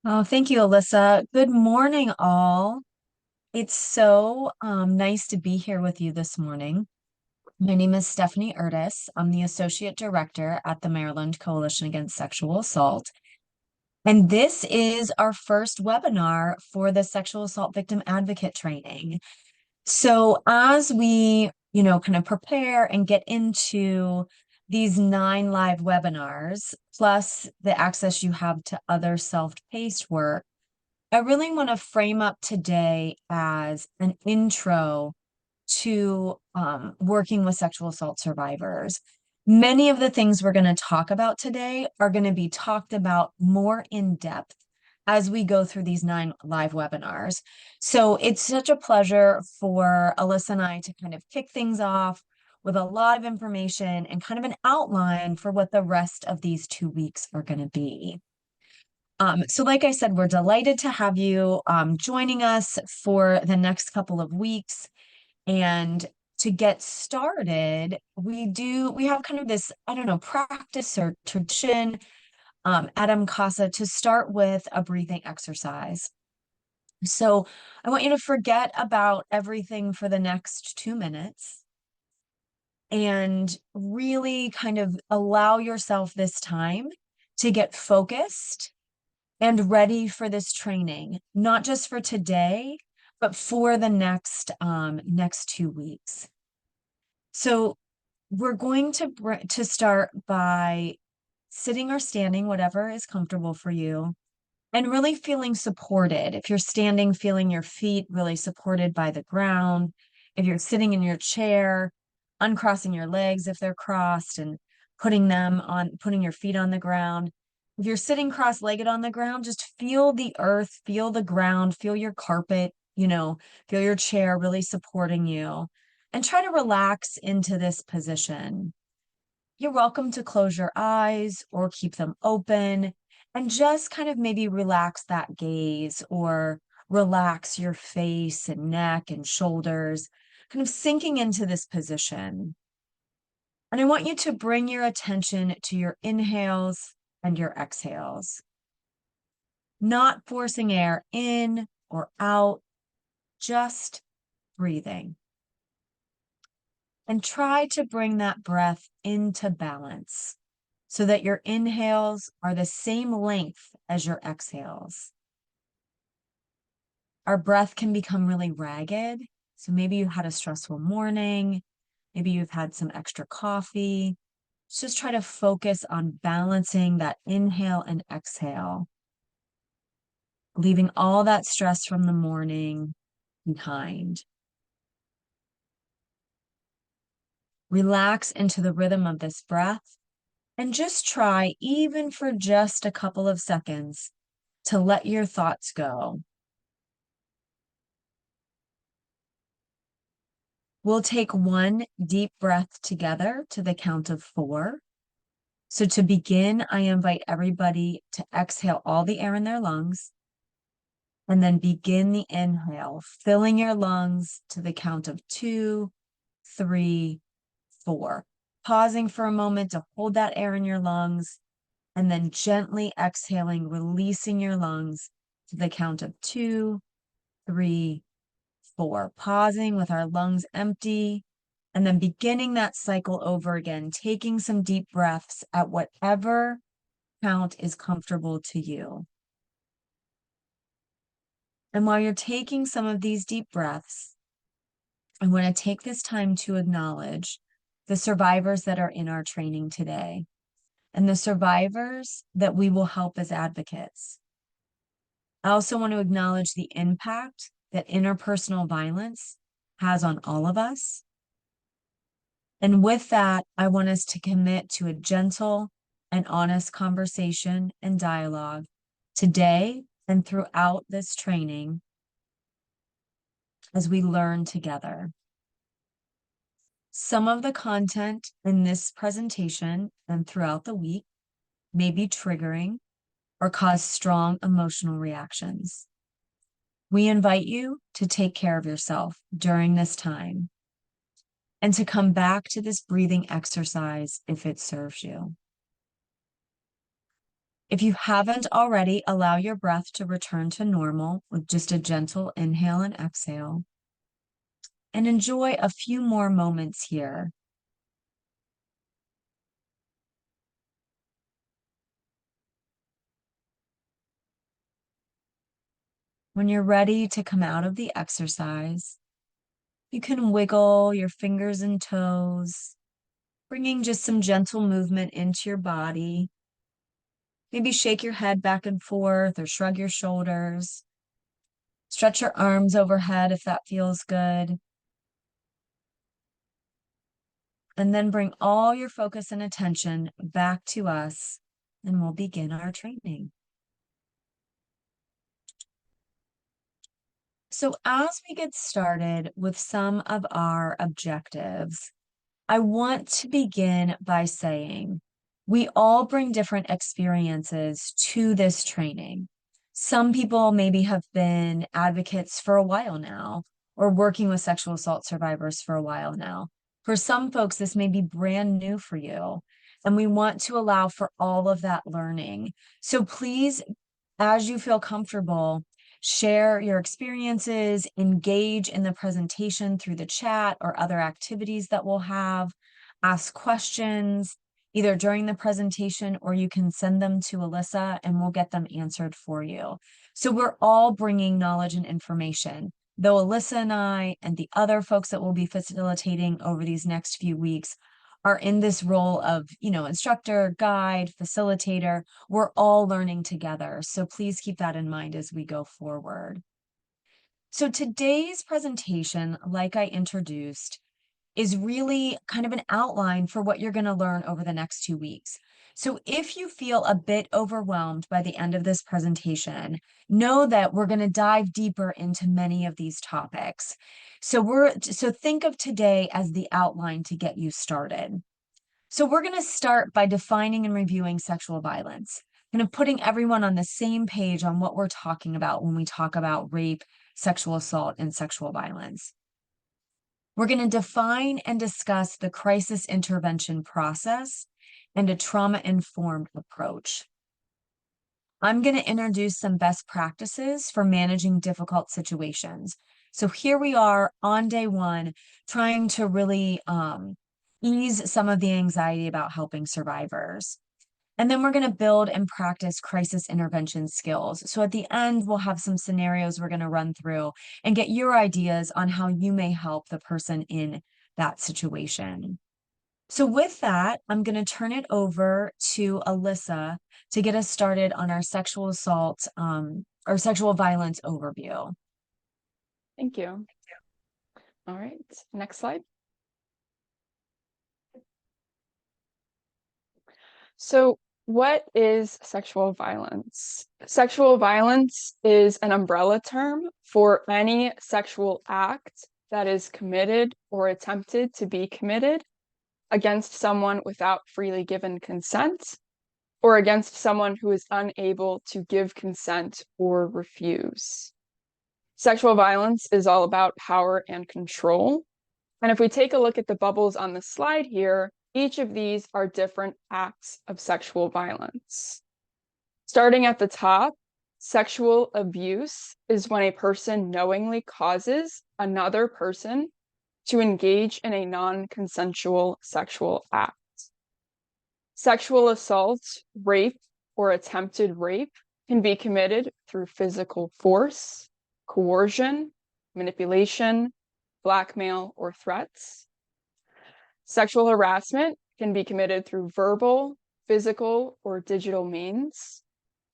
Oh, thank you, Alyssa. Good morning, all. It's so nice to be here with you this morning. My name is Stephanie Ertis. I'm the Associate Director at the Maryland Coalition Against Sexual Assault. And this is our first webinar for the Sexual Assault Victim Advocate Training. So as we, kind of prepare and get into these 9 live webinars, plus the access you have to other self-paced work, I really want to frame up today as an intro to working with sexual assault survivors. Many of the things we're going to talk about today are going to be talked about more in depth as we go through these 9 live webinars. So it's such a pleasure for Alyssa and I to kind of kick things off with a lot of information and kind of an outline for what the rest of these 2 weeks are going to be. So like I said, we're delighted to have you joining us for the next couple of weeks. And to get started, we have kind of this, I don't know, practice or tradition at MCASA to start with a breathing exercise. So I want you to forget about everything for the next 2 minutes and really kind of allow yourself this time to get focused and ready for this training, not just for today, but for the next 2 weeks. So we're going to start by sitting or standing, whatever is comfortable for you, and really feeling supported. If you're standing, feeling your feet really supported by the ground. If you're sitting in your chair, uncrossing your legs if they're crossed and putting your feet on the ground. If you're sitting cross-legged on the ground, just feel the earth, feel the ground, feel your carpet, feel your chair really supporting you, and try to relax into this position. You're welcome to close your eyes or keep them open and just kind of maybe relax that gaze or relax your face and neck and shoulders, kind of sinking into this position. And I want you to bring your attention to your inhales and your exhales, not forcing air in or out, just breathing. And try to bring that breath into balance so that your inhales are the same length as your exhales. Our breath can become really ragged. So maybe you had a stressful morning, maybe you've had some extra coffee. Just try to focus on balancing that inhale and exhale, leaving all that stress from the morning behind. Relax into the rhythm of this breath and just try, even for just a couple of seconds, to let your thoughts go. We'll take one deep breath together to the count of 4. So to begin, I invite everybody to exhale all the air in their lungs and then begin the inhale, filling your lungs to the count of 2, 3, 4. Pausing for a moment to hold that air in your lungs and then gently exhaling, releasing your lungs to the count of 2, 3, 4. Pausing with our lungs empty and then beginning that cycle over again, taking some deep breaths at whatever count is comfortable to you. And while you're taking some of these deep breaths, I want to take this time to acknowledge the survivors that are in our training today and the survivors that we will help as advocates. I also want to acknowledge the impact that interpersonal violence has on all of us. And with that, I want us to commit to a gentle and honest conversation and dialogue today and throughout this training as we learn together. Some of the content in this presentation and throughout the week may be triggering or cause strong emotional reactions. We invite you to take care of yourself during this time and to come back to this breathing exercise if it serves you. If you haven't already, allow your breath to return to normal with just a gentle inhale and exhale. And enjoy a few more moments here. When you're ready to come out of the exercise, you can wiggle your fingers and toes, bringing just some gentle movement into your body. Maybe shake your head back and forth or shrug your shoulders. Stretch your arms overhead if that feels good. And then bring all your focus and attention back to us, and we'll begin our training. So as we get started with some of our objectives, I want to begin by saying we all bring different experiences to this training. Some people maybe have been advocates for a while now, or working with sexual assault survivors for a while now. For some folks, this may be brand new for you, and we want to allow for all of that learning. So please, as you feel comfortable, share your experiences, engage in the presentation through the chat or other activities that we'll have, ask questions either during the presentation or you can send them to Alyssa and we'll get them answered for you. So we're all bringing knowledge and information. Though Alyssa and I and the other folks that will be facilitating over these next few weeks are in this role of, instructor, guide, facilitator, we're all learning together. So please keep that in mind as we go forward. So today's presentation, like I introduced, is really kind of an outline for what you're going to learn over the next 2 weeks. So if you feel a bit overwhelmed by the end of this presentation, know that we're going to dive deeper into many of these topics. So think of today as the outline to get you started. So we're going to start by defining and reviewing sexual violence, kind of putting everyone on the same page on what we're talking about when we talk about rape, sexual assault, and sexual violence. We're going to define and discuss the crisis intervention process and a trauma-informed approach. I'm going to introduce some best practices for managing difficult situations. So here we are on day one, trying to really ease some of the anxiety about helping survivors. And then we're going to build and practice crisis intervention skills. So at the end, we'll have some scenarios we're going to run through and get your ideas on how you may help the person in that situation. So with that, I'm going to turn it over to Alyssa to get us started on our sexual assault or sexual violence overview. Thank you. All right, next slide. So what is sexual violence? Sexual violence is an umbrella term for any sexual act that is committed or attempted to be committed against someone without freely given consent, or against someone who is unable to give consent or refuse. Sexual violence is all about power and control. And if we take a look at the bubbles on the slide here, each of these are different acts of sexual violence. Starting at the top, sexual abuse is when a person knowingly causes another person to engage in a non-consensual sexual act. Sexual assault, rape, or attempted rape can be committed through physical force, coercion, manipulation, blackmail, or threats. Sexual harassment can be committed through verbal, physical, or digital means.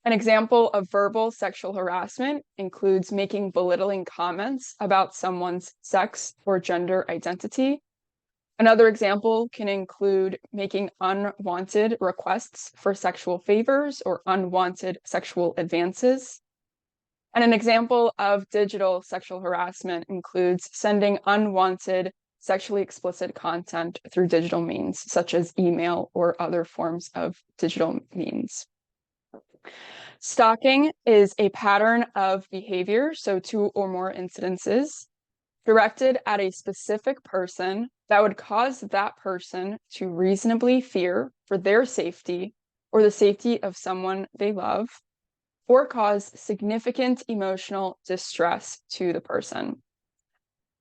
An example of verbal sexual harassment includes making belittling comments about someone's sex or gender identity. Another example can include making unwanted requests for sexual favors or unwanted sexual advances. And an example of digital sexual harassment includes sending unwanted sexually explicit content through digital means, such as email or other forms of digital means. Stalking is a pattern of behavior, so 2 or more incidences, directed at a specific person that would cause that person to reasonably fear for their safety or the safety of someone they love, or cause significant emotional distress to the person.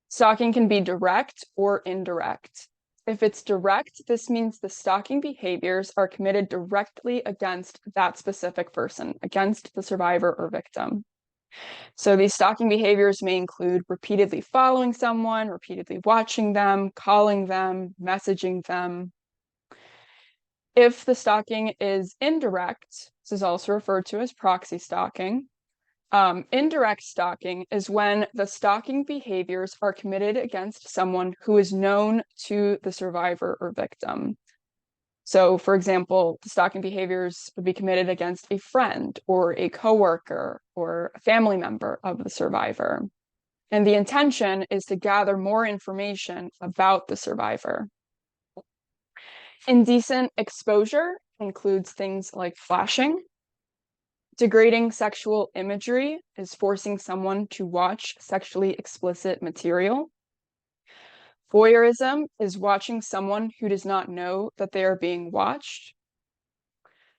Stalking can be direct or indirect. If it's direct, this means the stalking behaviors are committed directly against that specific person, against the survivor or victim. So these stalking behaviors may include repeatedly following someone, repeatedly watching them, calling them, messaging them. If the stalking is indirect, this is also referred to as proxy stalking. Indirect stalking is when the stalking behaviors are committed against someone who is known to the survivor or victim. So, for example, the stalking behaviors would be committed against a friend or a coworker or a family member of the survivor. And the intention is to gather more information about the survivor. Indecent exposure includes things like flashing. Degrading sexual imagery is forcing someone to watch sexually explicit material. Voyeurism is watching someone who does not know that they are being watched.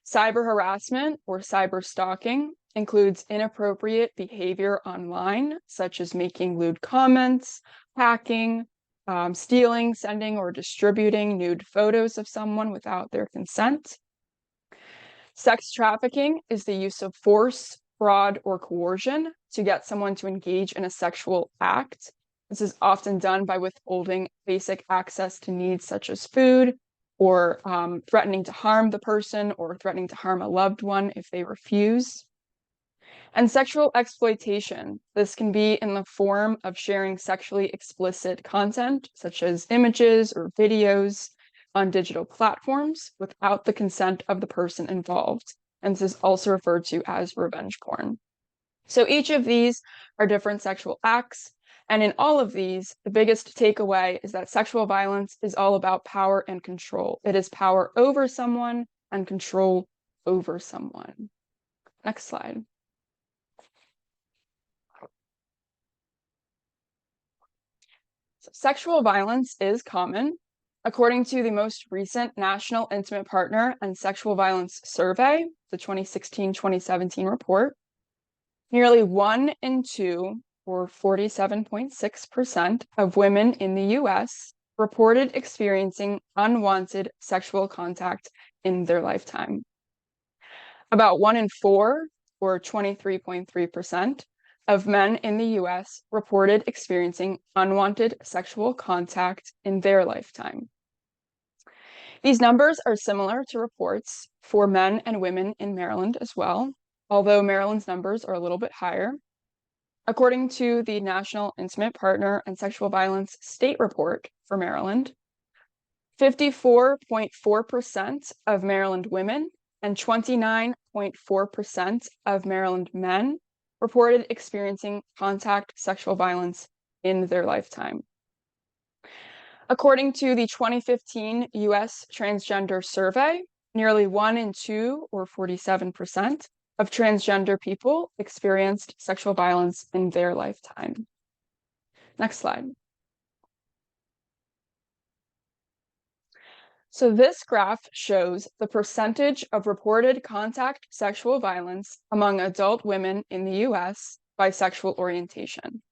Cyber harassment or cyber stalking includes inappropriate behavior online, such as making lewd comments, hacking, stealing, sending, or distributing nude photos of someone without their consent. Sex trafficking is the use of force, fraud, or coercion to get someone to engage in a sexual act. This is often done by withholding basic access to needs such as food, or threatening to harm the person, or threatening to harm a loved one if they refuse. And sexual exploitation. This can be in the form of sharing sexually explicit content, such as images or videos, on digital platforms without the consent of the person involved. And this is also referred to as revenge porn. So each of these are different sexual acts. And in all of these, the biggest takeaway is that sexual violence is all about power and control. It is power over someone and control over someone. Next slide. So sexual violence is common. According to the most recent National Intimate Partner and Sexual Violence Survey, the 2016-2017 report, nearly 1 in 2, or 47.6% of women in the US reported experiencing unwanted sexual contact in their lifetime. About 1 in 4, or 23.3%, of men in the US reported experiencing unwanted sexual contact in their lifetime. These numbers are similar to reports for men and women in Maryland as well, although Maryland's numbers are a little bit higher. According to the National Intimate Partner and Sexual Violence State Report for Maryland, 54.4% of Maryland women and 29.4% of Maryland men reported experiencing contact sexual violence in their lifetime. According to the 2015 US Transgender Survey, nearly 1 in 2, or 47%, of transgender people experienced sexual violence in their lifetime. Next slide. So this graph shows the percentage of reported contact sexual violence among adult women in the US by sexual orientation.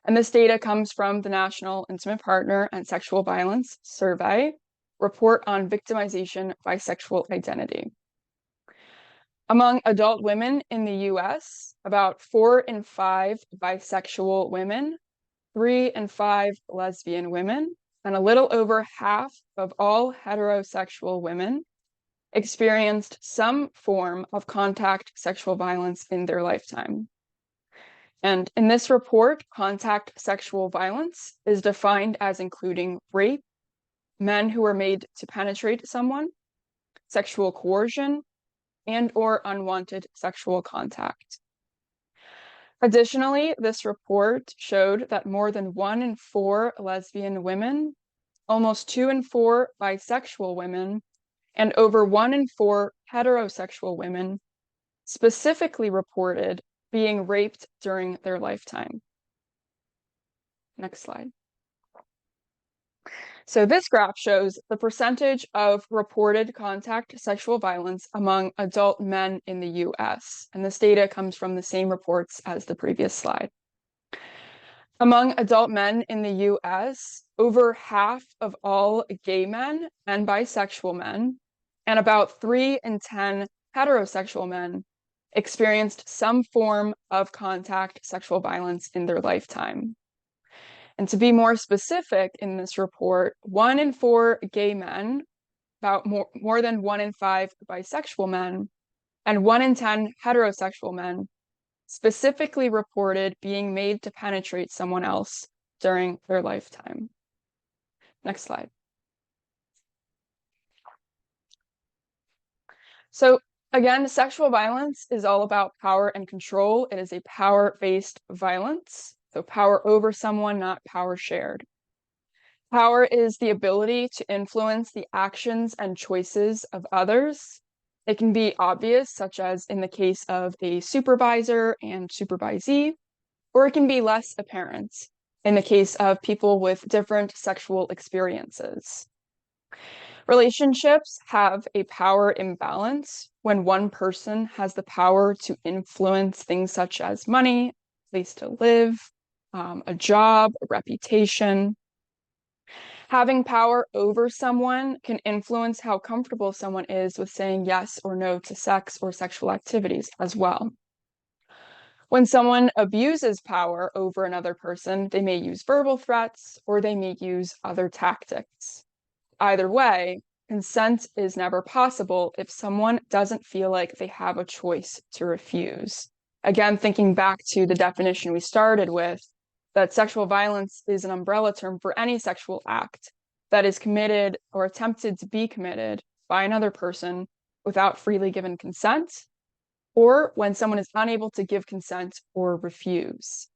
And this data comes from the National Intimate Partner and Sexual Violence Survey report on victimization by sexual identity. Among adult women in the US, about 4 in 5 bisexual women, 3 in 5 lesbian women, and a little over half of all heterosexual women experienced some form of contact sexual violence in their lifetime. And in this report, contact sexual violence is defined as including rape, men who are made to penetrate someone, sexual coercion, and/or unwanted sexual contact. Additionally, this report showed that more than 1 in 4 lesbian women, almost 2 in 4 bisexual women, and over 1 in 4 heterosexual women specifically reported being raped during their lifetime. Next slide. So this graph shows the percentage of reported contact sexual violence among adult men in the US. And this data comes from the same reports as the previous slide. Among adult men in the US, over half of all gay men and bisexual men, and about 3 in 10 heterosexual men, experienced some form of contact sexual violence in their lifetime. And to be more specific in this report, 1 in 4 gay men, about more than 1 in 5 bisexual men, and 1 in 10 heterosexual men specifically reported being made to penetrate someone else during their lifetime. Next slide. So again, sexual violence is all about power and control. It is a power-based violence. So power over someone, not power shared. Power is the ability to influence the actions and choices of others. It can be obvious, such as in the case of a supervisor and supervisee, or it can be less apparent in the case of people with different sexual experiences. Relationships have a power imbalance when one person has the power to influence things such as money, place to live, a job, a reputation. Having power over someone can influence how comfortable someone is with saying yes or no to sex or sexual activities as well. When someone abuses power over another person, they may use verbal threats or they may use other tactics. Either way, consent is never possible if someone doesn't feel like they have a choice to refuse. Again, thinking back to the definition we started with, that sexual violence is an umbrella term for any sexual act that is committed or attempted to be committed by another person without freely given consent, or when someone is unable to give consent or refuse.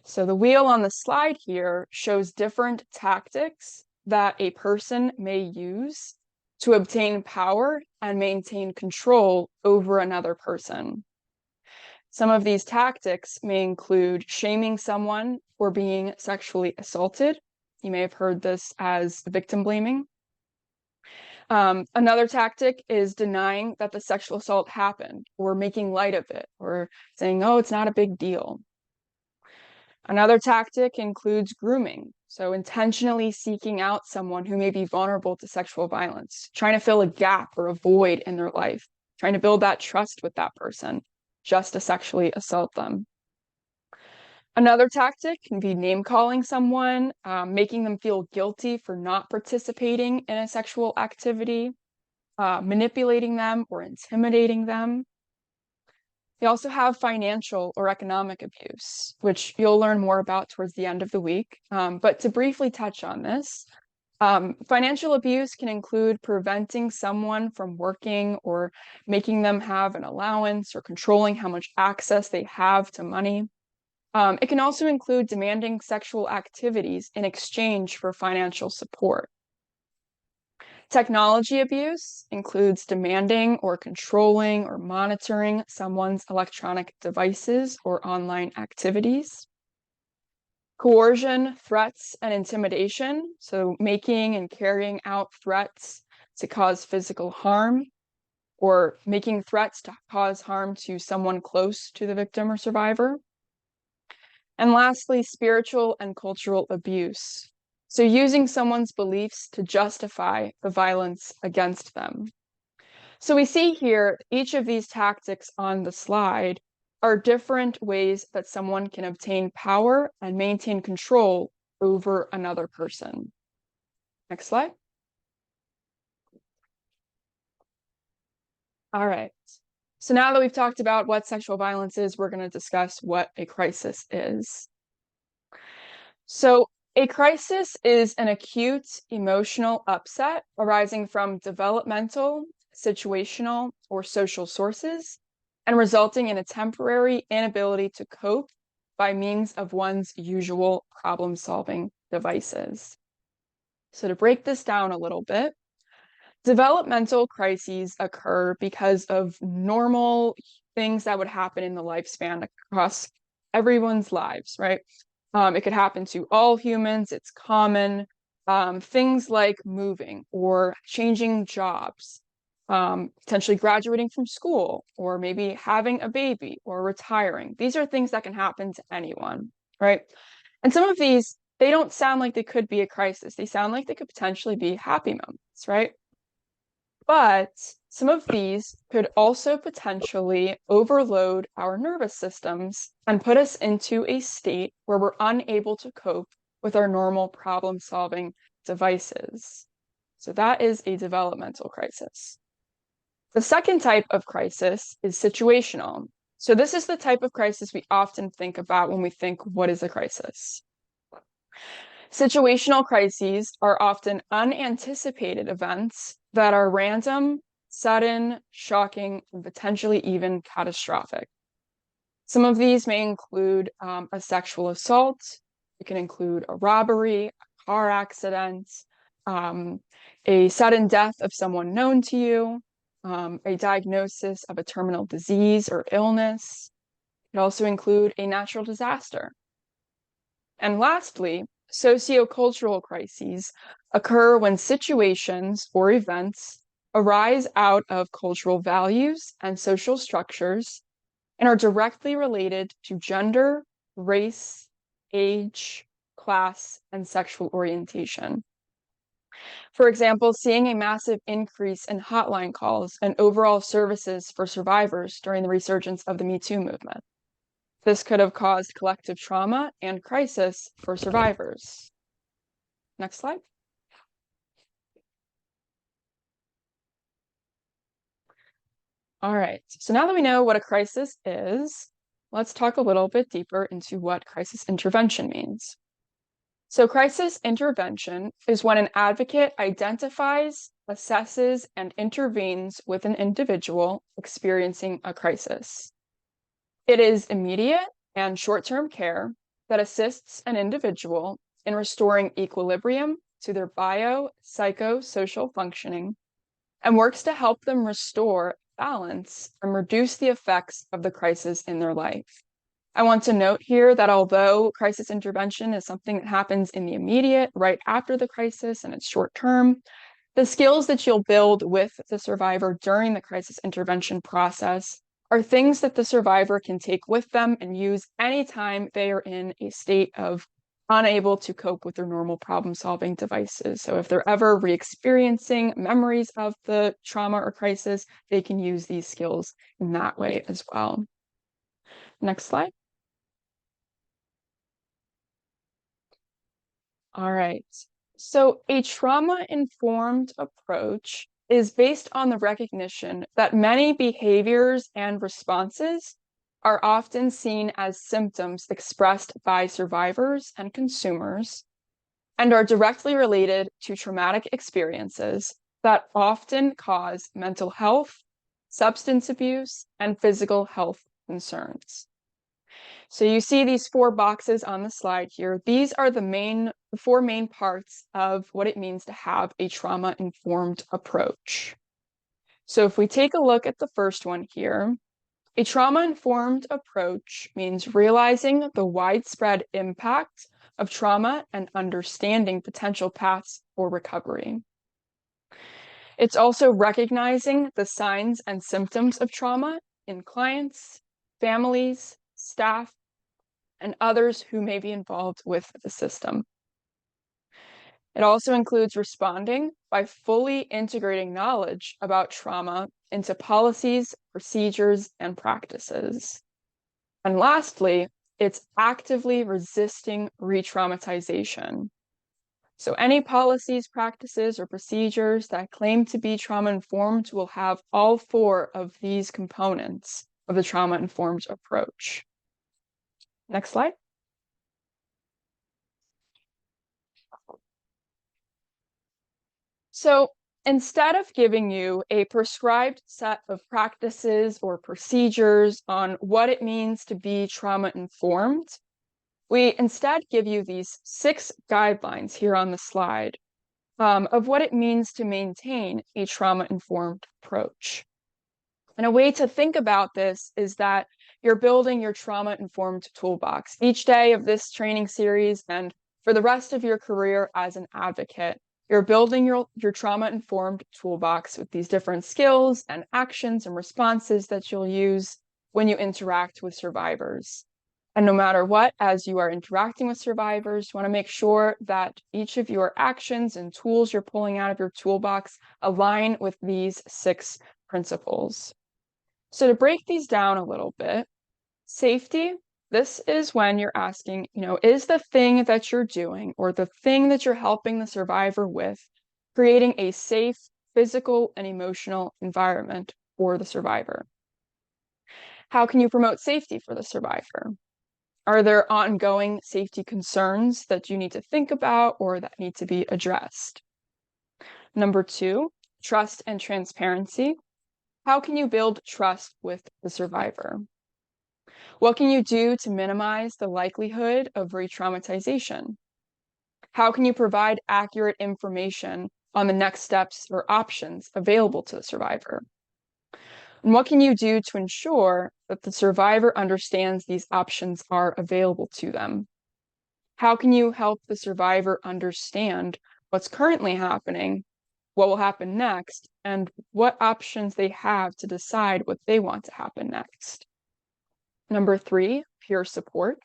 So the wheel on the slide here shows different tactics that a person may use to obtain power and maintain control over another person. Some of these tactics may include shaming someone for being sexually assaulted. You may have heard this as victim blaming. Another tactic is denying that the sexual assault happened, or making light of it, or saying, oh, it's not a big deal. Another tactic includes grooming, so intentionally seeking out someone who may be vulnerable to sexual violence, trying to fill a gap or a void in their life, trying to build that trust with that person just to sexually assault them. Another tactic can be name-calling someone, making them feel guilty for not participating in a sexual activity, manipulating them or intimidating them. We also have financial or economic abuse, which you'll learn more about towards the end of the week. But to briefly touch on this, financial abuse can include preventing someone from working or making them have an allowance or controlling how much access they have to money. It can also include demanding sexual activities in exchange for financial support. Technology abuse includes demanding or controlling or monitoring someone's electronic devices or online activities. Coercion, threats, and intimidation, so making and carrying out threats to cause physical harm, or making threats to cause harm to someone close to the victim or survivor. And lastly, spiritual and cultural abuse. So using someone's beliefs to justify the violence against them. So we see here, each of these tactics on the slide are different ways that someone can obtain power and maintain control over another person. Next slide. All right. So now that we've talked about what sexual violence is, we're going to discuss what a crisis is. So a crisis is an acute emotional upset arising from developmental, situational, or social sources, and resulting in a temporary inability to cope by means of one's usual problem-solving devices. So to break this down a little bit, developmental crises occur because of normal things that would happen in the lifespan across everyone's lives, right? It could happen to all humans, it's common. things like moving or changing jobs, potentially graduating from school, or maybe having a baby or retiring. These are things that can happen to anyone, right? And some of these, they don't sound like they could be a crisis. They sound like they could potentially be happy moments, right? But some of these could also potentially overload our nervous systems and put us into a state where we're unable to cope with our normal problem-solving devices. So that is a developmental crisis. The second type of crisis is situational. So this is the type of crisis we often think about when we think, what is a crisis? Situational crises are often unanticipated events that are random, sudden, shocking, and potentially even catastrophic. Some of these may include a sexual assault. It can include a robbery, a car accident, a sudden death of someone known to you, a diagnosis of a terminal disease or illness. It could also include a natural disaster. And lastly, sociocultural crises occur when situations or events arise out of cultural values and social structures and are directly related to gender, race, age, class, and sexual orientation. For example, seeing a massive increase in hotline calls and overall services for survivors during the resurgence of the Me Too movement. This could have caused collective trauma and crisis for survivors. Next slide. All right, so now that we know what a crisis is, let's talk a little bit deeper into what crisis intervention means. So crisis intervention is when an advocate identifies, assesses, and intervenes with an individual experiencing a crisis. It is immediate and short-term care that assists an individual in restoring equilibrium to their bio-psychosocial functioning and works to help them restore balance and reduce the effects of the crisis in their life. I want to note here that although crisis intervention is something that happens in the immediate, right after the crisis, and it's short term, the skills that you'll build with the survivor during the crisis intervention process are things that the survivor can take with them and use anytime they are in a state of unable to cope with their normal problem-solving devices. So if they're ever re-experiencing memories of the trauma or crisis, they can use these skills in that way as well. Next slide. All right. So a trauma-informed approach is based on the recognition that many behaviors and responses are often seen as symptoms expressed by survivors and consumers and are directly related to traumatic experiences that often cause mental health, substance abuse, and physical health concerns. So you see these 4 boxes on the slide here. These are the 4 main parts of what it means to have a trauma-informed approach. So if we take a look at the first one here, a trauma-informed approach means realizing the widespread impact of trauma and understanding potential paths for recovery. It's also recognizing the signs and symptoms of trauma in clients, families, staff, and others who may be involved with the system. It also includes responding by fully integrating knowledge about trauma into policies, procedures, and practices. And lastly, it's actively resisting re-traumatization. So any policies, practices, or procedures that claim to be trauma-informed will have all 4 of these components of the trauma-informed approach. Next slide. So instead of giving you a prescribed set of practices or procedures on what it means to be trauma-informed, we instead give you these 6 guidelines here on the slide of what it means to maintain a trauma-informed approach. And a way to think about this is that you're building your trauma-informed toolbox. Each day of this training series and for the rest of your career as an advocate. You're building your trauma-informed toolbox with these different skills and actions and responses that you'll use when you interact with survivors. And no matter what, as you are interacting with survivors, you want to make sure that each of your actions and tools you're pulling out of your toolbox align with these 6 principles. So to break these down a little bit, safety, this is when you're asking, is the thing that you're doing or the thing that you're helping the survivor with creating a safe physical and emotional environment for the survivor? How can you promote safety for the survivor? Are there ongoing safety concerns that you need to think about or that need to be addressed? Number 2, trust and transparency. How can you build trust with the survivor? What can you do to minimize the likelihood of re-traumatization? How can you provide accurate information on the next steps or options available to the survivor? And what can you do to ensure that the survivor understands these options are available to them? How can you help the survivor understand what's currently happening, what will happen next, and what options they have to decide what they want to happen next? Number 3, peer support.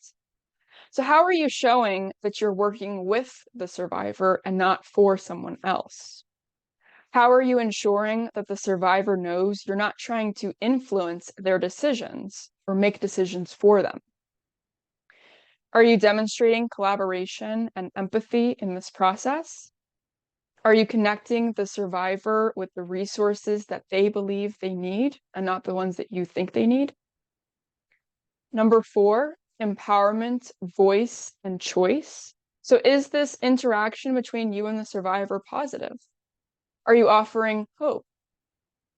So how are you showing that you're working with the survivor and not for someone else? How are you ensuring that the survivor knows you're not trying to influence their decisions or make decisions for them? Are you demonstrating collaboration and empathy in this process? Are you connecting the survivor with the resources that they believe they need and not the ones that you think they need? Number 4, empowerment, voice, and choice. So is this interaction between you and the survivor positive? Are you offering hope?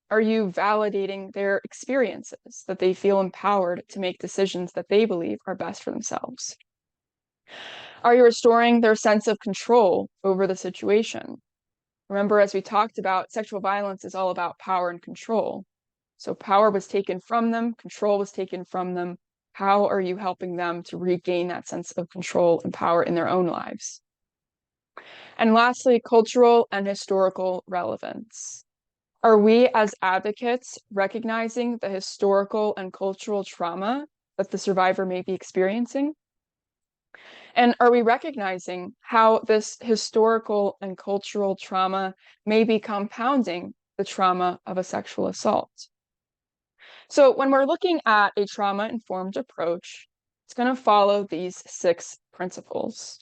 Are you validating their experiences, that they feel empowered to make decisions that they believe are best for themselves? Are you restoring their sense of control over the situation? Remember, as we talked about, sexual violence is all about power and control. So power was taken from them, control was taken from them. How are you helping them to regain that sense of control and power in their own lives? And lastly, cultural and historical relevance. Are we as advocates recognizing the historical and cultural trauma that the survivor may be experiencing? And are we recognizing how this historical and cultural trauma may be compounding the trauma of a sexual assault? So when we're looking at a trauma-informed approach, it's going to follow these 6 principles.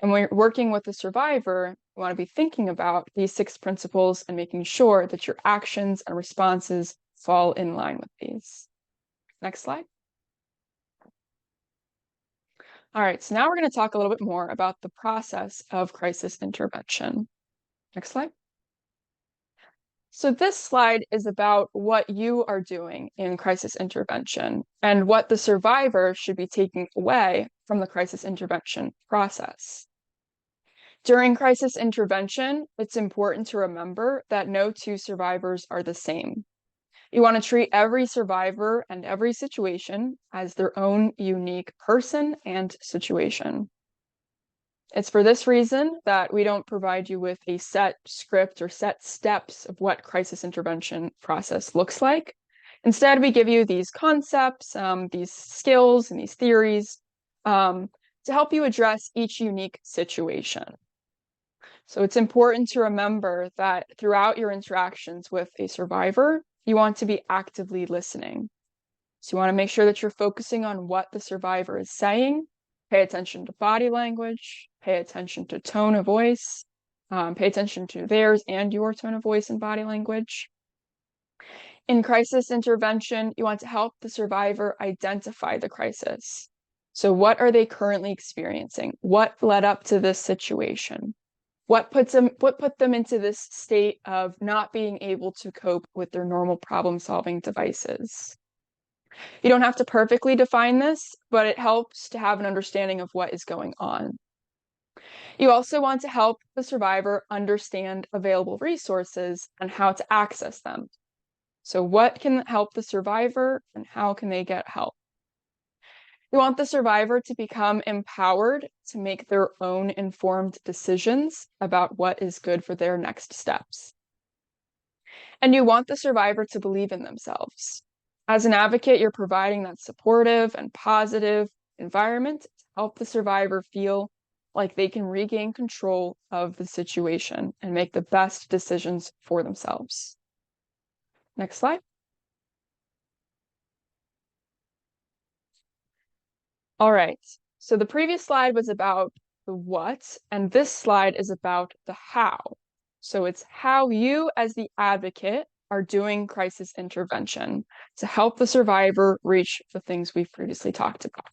And when you're working with the survivor, you want to be thinking about these 6 principles and making sure that your actions and responses fall in line with these. Next slide. All right, so now we're going to talk a little bit more about the process of crisis intervention. Next slide. So this slide is about what you are doing in crisis intervention and what the survivor should be taking away from the crisis intervention process. During crisis intervention, it's important to remember that no 2 survivors are the same. You want to treat every survivor and every situation as their own unique person and situation. It's for this reason that we don't provide you with a set script or set steps of what crisis intervention process looks like. Instead, we give you these concepts, these skills, and these theories to help you address each unique situation. So it's important to remember that throughout your interactions with a survivor, you want to be actively listening. So you want to make sure that you're focusing on what the survivor is saying. Pay attention to body language, pay attention to tone of voice, pay attention to theirs and your tone of voice and body language. In crisis intervention, you want to help the survivor identify the crisis. So what are they currently experiencing? What led up to this situation? What put them into this state of not being able to cope with their normal problem-solving devices? You don't have to perfectly define this, but it helps to have an understanding of what is going on. You also want to help the survivor understand available resources and how to access them. So what can help the survivor and how can they get help? You want the survivor to become empowered to make their own informed decisions about what is good for their next steps. And you want the survivor to believe in themselves. As an advocate, you're providing that supportive and positive environment to help the survivor feel like they can regain control of the situation and make the best decisions for themselves. Next slide. All right, so the previous slide was about the what, and this slide is about the how. So it's how you, as the advocate, are doing crisis intervention to help the survivor reach the things we've previously talked about.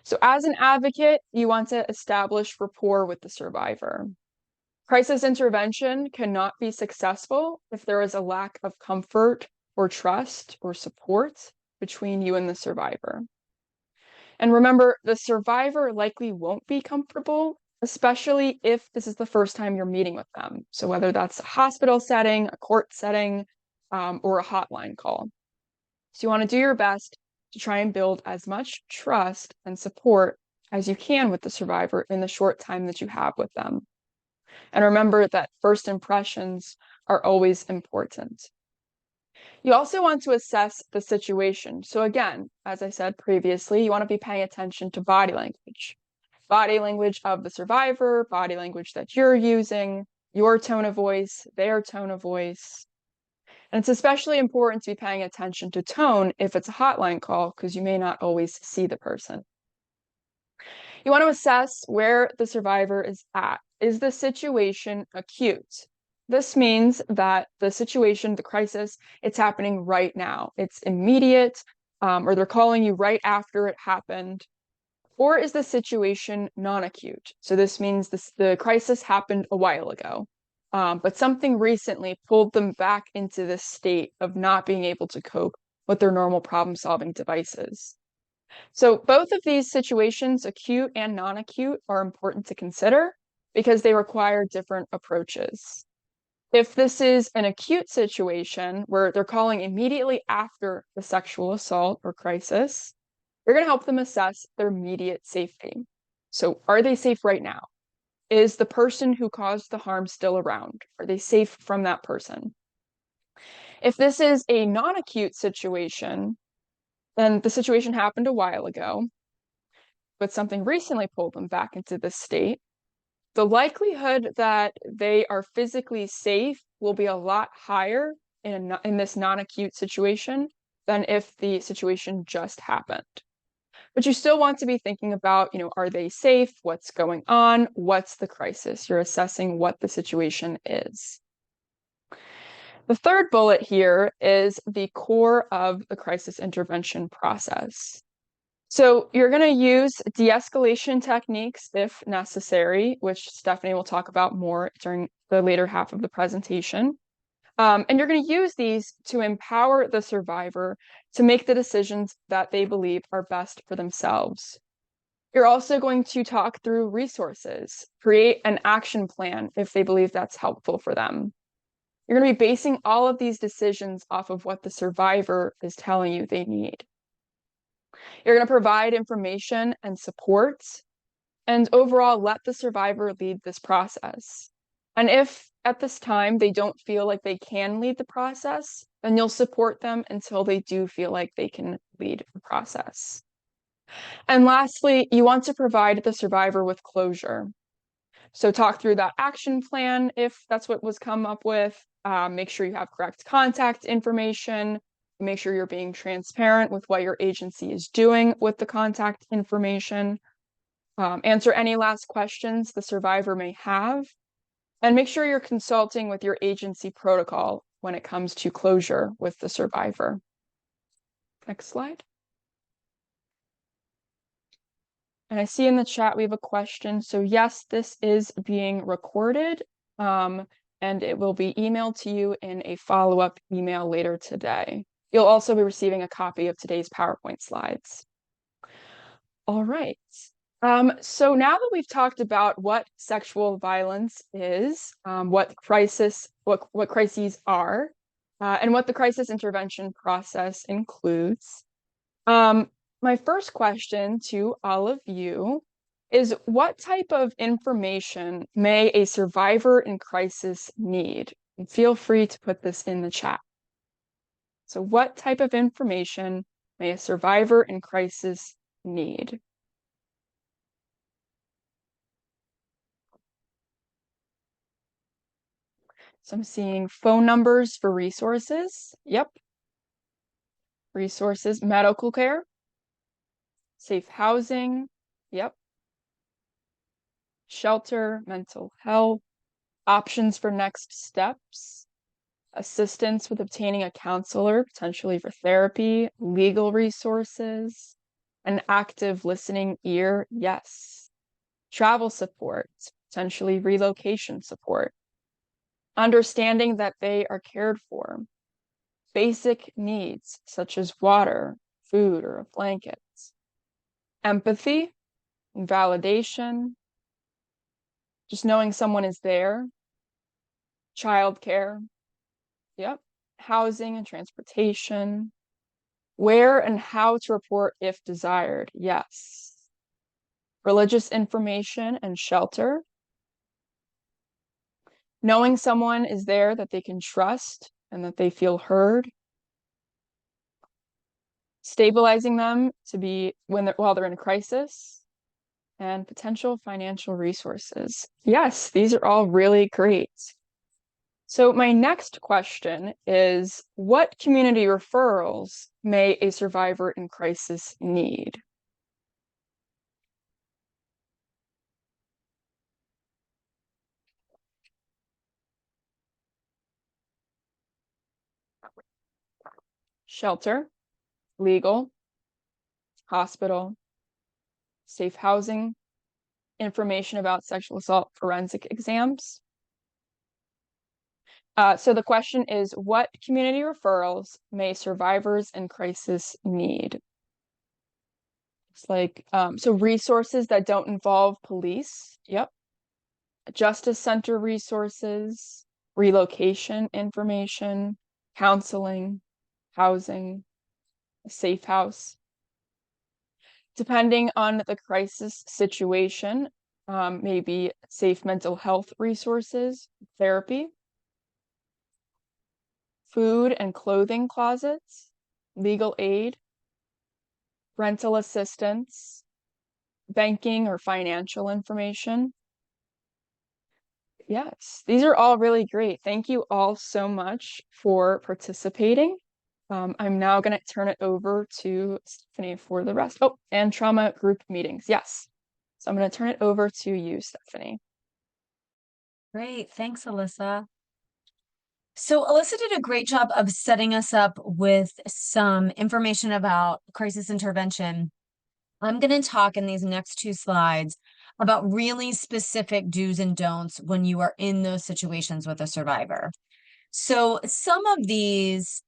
So as an advocate, you want to establish rapport with the survivor. Crisis intervention cannot be successful if there is a lack of comfort or trust or support between you and the survivor. And remember, the survivor likely won't be comfortable, especially if this is the first time you're meeting with them. So whether that's a hospital setting, a court setting, or a hotline call. So you want to do your best to try and build as much trust and support as you can with the survivor in the short time that you have with them. And remember that first impressions are always important. You also want to assess the situation. So again, as I said previously, you want to be paying attention to body language of the survivor, body language that you're using, your tone of voice, their tone of voice. And it's especially important to be paying attention to tone if it's a hotline call, because you may not always see the person. You want to assess where the survivor is at. Is the situation acute? This means that the situation, the crisis, it's happening right now. It's immediate, or they're calling you right after it happened. Or is the situation non-acute? So this means the crisis happened a while ago, but something recently pulled them back into this state of not being able to cope with their normal problem-solving devices. So both of these situations, acute and non-acute, are important to consider because they require different approaches. If this is an acute situation where they're calling immediately after the sexual assault or crisis, you're going to help them assess their immediate safety. So are they safe right now? Is the person who caused the harm still around? Are they safe from that person? If this is a non-acute situation, then the situation happened a while ago, but something recently pulled them back into this state. The likelihood that they are physically safe will be a lot higher in this non-acute situation than if the situation just happened. But you still want to be thinking about, are they safe? What's going on? What's the crisis? You're assessing what the situation is. The third bullet here is the core of the crisis intervention process. So you're going to use de-escalation techniques if necessary, which Stephanie will talk about more during the later half of the presentation. And you're going to use these to empower the survivor to make the decisions that they believe are best for themselves. You're also going to talk through resources, create an action plan if they believe that's helpful for them. You're going to be basing all of these decisions off of what the survivor is telling you they need. You're going to provide information and support, and overall let the survivor lead this process. And if at this time they don't feel like they can lead the process, then you'll support them until they do feel like they can lead the process. And lastly, you want to provide the survivor with closure. So talk through that action plan if that's what was come up with. Make sure you have correct contact information. Make sure you're being transparent with what your agency is doing with the contact information. Answer any last questions the survivor may have. And make sure you're consulting with your agency protocol when it comes to closure with the survivor. Next slide. And I see in the chat we have a question. So yes, this is being recorded, and it will be emailed to you in a follow-up email later today. You'll also be receiving a copy of today's PowerPoint slides. All right. So now that we've talked about what sexual violence is, what crises are, and what the crisis intervention process includes, my first question to all of you is, what type of information may a survivor in crisis need? And feel free to put this in the chat. So what type of information may a survivor in crisis need? So I'm seeing phone numbers for resources. Yep. Resources, medical care, safe housing. Yep. Shelter, mental health, options for next steps, assistance with obtaining a counselor, potentially for therapy, legal resources, an active listening ear. Yes. Travel support, potentially relocation support, understanding that they are cared for, basic needs such as water, food, or a blanket, empathy, validation, just knowing someone is there, childcare, yep, housing and transportation, where and how to report if desired, yes, religious information and shelter, knowing someone is there that they can trust and that they feel heard, stabilizing them to be while they're in crisis, and potential financial resources. Yes, these are all really great. So my next question is, what community referrals may a survivor in crisis need? Shelter, legal, hospital, safe housing, information about sexual assault forensic exams. So the question is, what community referrals may survivors in crisis need? It's like, so resources that don't involve police. Yep. Justice Center resources, relocation information, counseling, housing, a safe house. Depending on the crisis situation, maybe safe mental health resources, therapy, food and clothing closets, legal aid, rental assistance, banking or financial information. Yes, these are all really great. Thank you all so much for participating. I'm now going to turn it over to Stephanie for the rest. Oh, and trauma group meetings. Yes. So I'm going to turn it over to you, Stephanie. Great. Thanks, Alyssa. So Alyssa did a great job of setting us up with some information about crisis intervention. I'm going to talk in these next two slides about really specific do's and don'ts when you are in those situations with a survivor. So some of these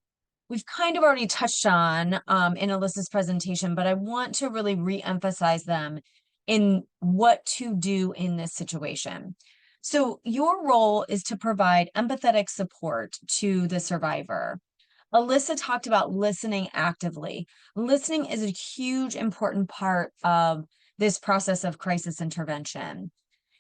we've kind of already touched on in Alyssa's presentation, but I want to really re-emphasize them in what to do in this situation. So your role is to provide empathetic support to the survivor. Alyssa talked about listening actively. Listening is a huge, important part of this process of crisis intervention.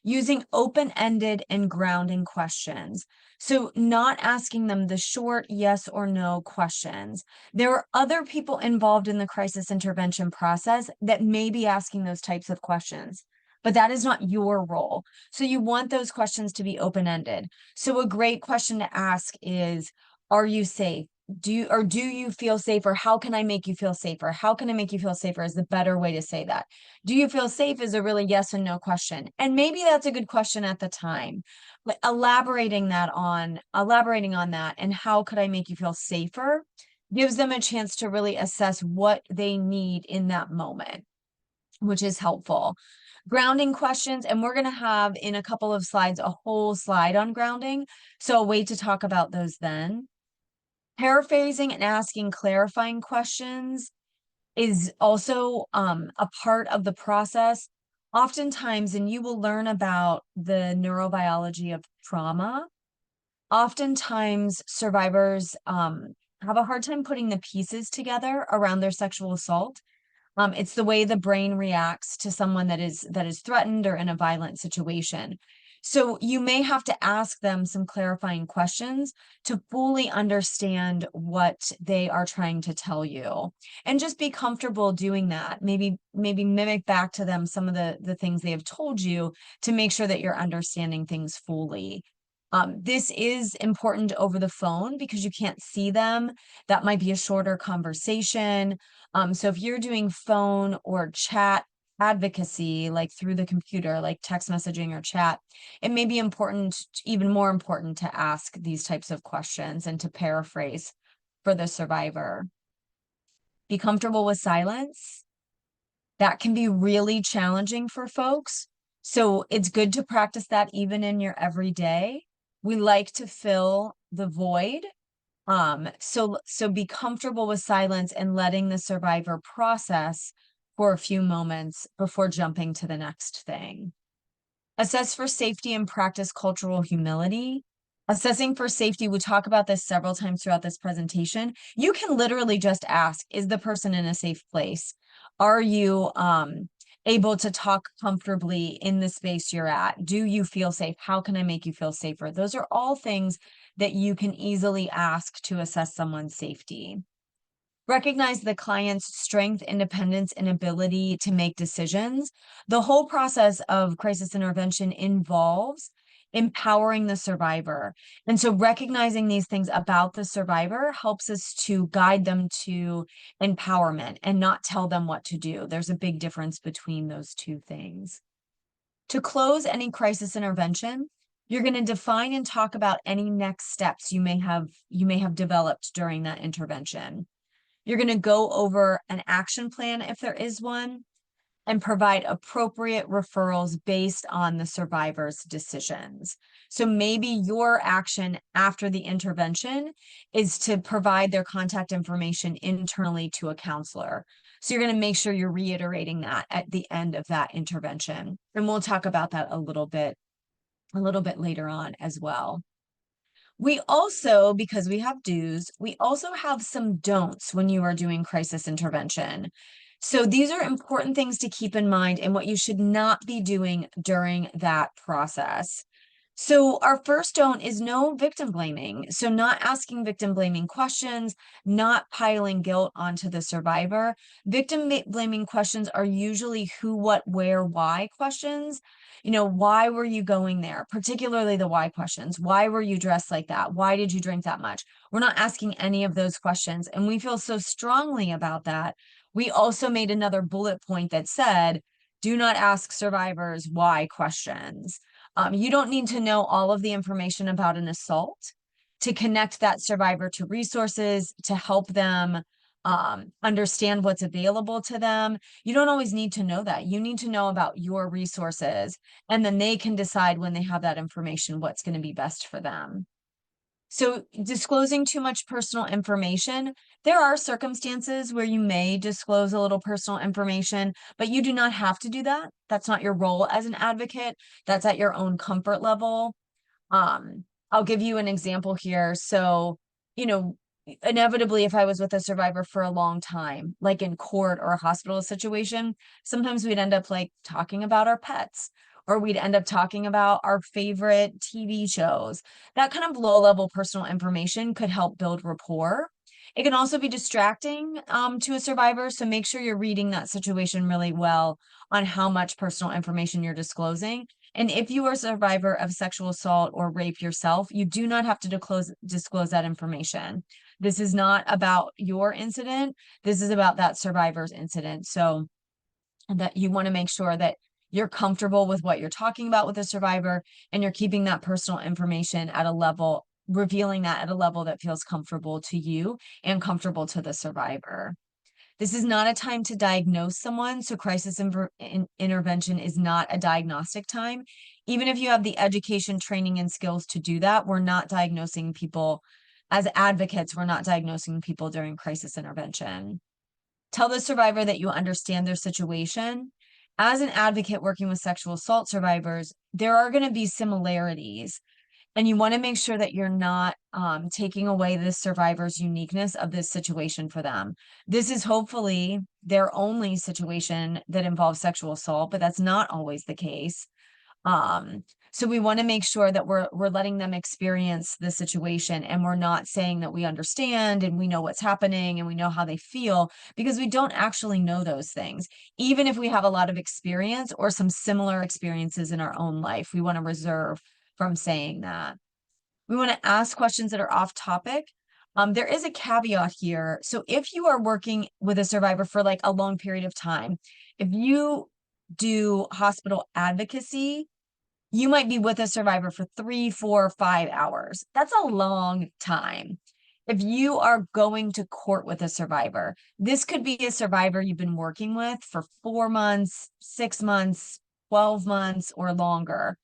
Using open-ended and grounding questions. So not asking them the short yes or no questions. There are other people involved in the crisis intervention process that may be asking those types of questions, but that is not your role. So you want those questions to be open-ended. So a great question to ask is, are you safe? Do you feel safer? How can I make you feel safer? How can I make you feel safer is the better way to say that. Do you feel safe is a really yes and no question. And maybe that's a good question at the time. But elaborating on that and how could I make you feel safer gives them a chance to really assess what they need in that moment, which is helpful. Grounding questions, and we're going to have in a couple of slides a whole slide on grounding. So I'll wait to talk about those then. Paraphrasing and asking clarifying questions is also a part of the process. Oftentimes, and you will learn about the neurobiology of trauma, oftentimes survivors have a hard time putting the pieces together around their sexual assault. It's the way the brain reacts to someone that is threatened or in a violent situation. So you may have to ask them some clarifying questions to fully understand what they are trying to tell you. And just be comfortable doing that. Maybe mimic back to them some of the things they have told you to make sure that you're understanding things fully. This is important over the phone because you can't see them. That might be a shorter conversation. So if you're doing phone or chat advocacy, like through the computer, like text messaging or chat, it may be important, even more important, to ask these types of questions and to paraphrase for the survivor. Be comfortable with silence. That can be really challenging for folks. So it's good to practice that even in your everyday. We like to fill the void. So be comfortable with silence and letting the survivor process for a few moments before jumping to the next thing. Assess for safety and practice cultural humility. Assessing for safety, we talk about this several times throughout this presentation. You can literally just ask, is the person in a safe place? Are you able to talk comfortably in the space you're at? Do you feel safe? How can I make you feel safer? Those are all things that you can easily ask to assess someone's safety. Recognize the client's strength, independence, and ability to make decisions. The whole process of crisis intervention involves empowering the survivor. And so recognizing these things about the survivor helps us to guide them to empowerment and not tell them what to do. There's a big difference between those two things. To close any crisis intervention, you're going to define and talk about any next steps you may have developed during that intervention. You're going to go over an action plan if there is one, and provide appropriate referrals based on the survivor's decisions. So maybe your action after the intervention is to provide their contact information internally to a counselor. So you're going to make sure you're reiterating that at the end of that intervention. And we'll talk about that a little bit later on as well. We also, because we have do's, we also have some don'ts when you are doing crisis intervention. So these are important things to keep in mind and what you should not be doing during that process. So our first don't is no victim blaming. So not asking victim blaming questions, not piling guilt onto the survivor. Victim blaming questions are usually who, what, where, why questions. Why were you going there? Particularly the why questions. Why were you dressed like that? Why did you drink that much? We're not asking any of those questions. And we feel so strongly about that. We also made another bullet point that said, do not ask survivors why questions. You don't need to know all of the information about an assault to connect that survivor to resources, to help them understand what's available to them. You don't always need to know that. You need to know about your resources, and then they can decide when they have that information what's going to be best for them. So disclosing too much personal information, there are circumstances where you may disclose a little personal information, but you do not have to do that. That's not your role as an advocate. That's at your own comfort level. I'll give you an example here. So, inevitably, if I was with a survivor for a long time, like in court or a hospital situation, sometimes we'd end up like talking about our pets, or we'd end up talking about our favorite TV shows. That kind of low-level personal information could help build rapport. It can also be distracting to a survivor, so make sure you're reading that situation really well on how much personal information you're disclosing. And if you are a survivor of sexual assault or rape yourself, you do not have to disclose that information. This is not about your incident. This is about that survivor's incident. So that you want to make sure that you're comfortable with what you're talking about with the survivor, and you're keeping that personal information at a level, revealing that at a level that feels comfortable to you and comfortable to the survivor. This is not a time to diagnose someone. So crisis intervention is not a diagnostic time. Even if you have the education, training, and skills to do that, we're not diagnosing people as advocates. We're not diagnosing people during crisis intervention. Tell the survivor that you understand their situation. As an advocate working with sexual assault survivors, there are going to be similarities. And you want to make sure that you're not taking away the survivor's uniqueness of this situation for them. This is hopefully their only situation that involves sexual assault, but that's not always the case. Um, so we want to make sure that we're letting them experience the situation, and we're not saying that we understand and we know what's happening and we know how they feel, because we don't actually know those things. Even if we have a lot of experience or some similar experiences in our own life, we want to reserve from saying that. We want to ask questions that are off topic. There is a caveat here. So if you are working with a survivor for like a long period of time, if you do hospital advocacy, you might be with a survivor for 3, 4, 5 hours. That's a long time. If you are going to court with a survivor, this could be a survivor you've been working with for 4 months, 6 months, 12 months, or longer.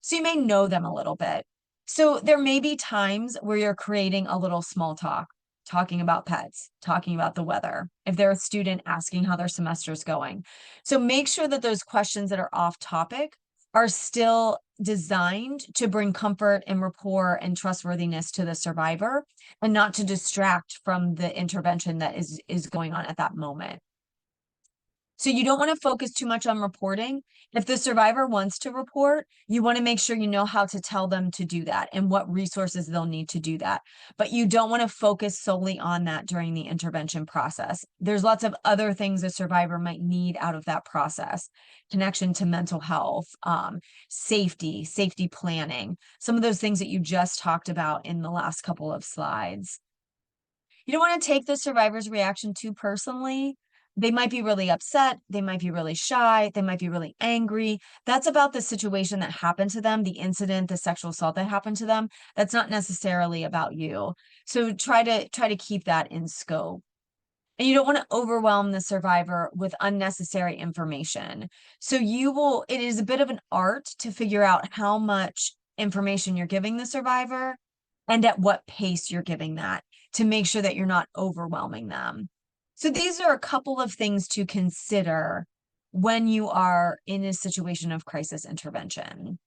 So you may know them a little bit. So there may be times where you're creating a little small talk, talking about pets, talking about the weather, if they're a student asking how their semester's going. So make sure that those questions that are off topic are still designed to bring comfort and rapport and trustworthiness to the survivor, and not to distract from the intervention that is going on at that moment. So you don't want to focus too much on reporting. If the survivor wants to report, you want to make sure you know how to tell them to do that and what resources they'll need to do that. But you don't want to focus solely on that during the intervention process. There's lots of other things a survivor might need out of that process: connection to mental health, safety planning, some of those things that you just talked about in the last couple of slides. You don't want to take the survivor's reaction too personally. They might be really upset. They might be really shy. They might be really angry. That's about the situation that happened to them, the incident, the sexual assault that happened to them. That's not necessarily about you. So try to keep that in scope. And you don't want to overwhelm the survivor with unnecessary information. So it is a bit of an art to figure out how much information you're giving the survivor and at what pace you're giving that, to make sure that you're not overwhelming them. So these are a couple of things to consider when you are in a situation of crisis intervention.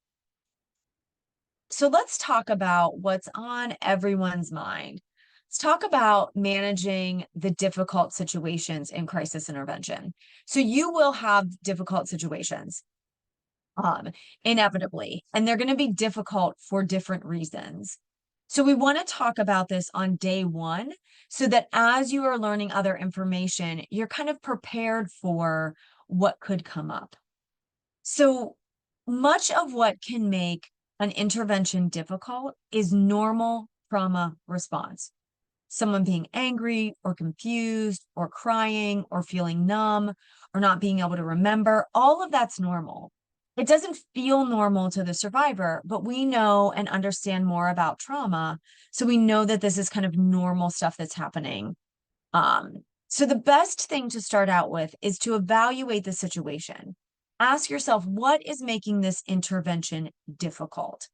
So let's talk about what's on everyone's mind. Let's talk about managing the difficult situations in crisis intervention. So you will have difficult situations, um, inevitably, and they're going to be difficult for different reasons. So we want to talk about this on day one, so that as you are learning other information, you're kind of prepared for what could come up. So much of what can make an intervention difficult is normal trauma response. Someone being angry or confused or crying or feeling numb or not being able to remember, all of that's normal. It doesn't feel normal to the survivor, but we know and understand more about trauma. So we know that this is kind of normal stuff that's happening. So the best thing to start out with is to evaluate the situation. Ask yourself, what is making this intervention difficult?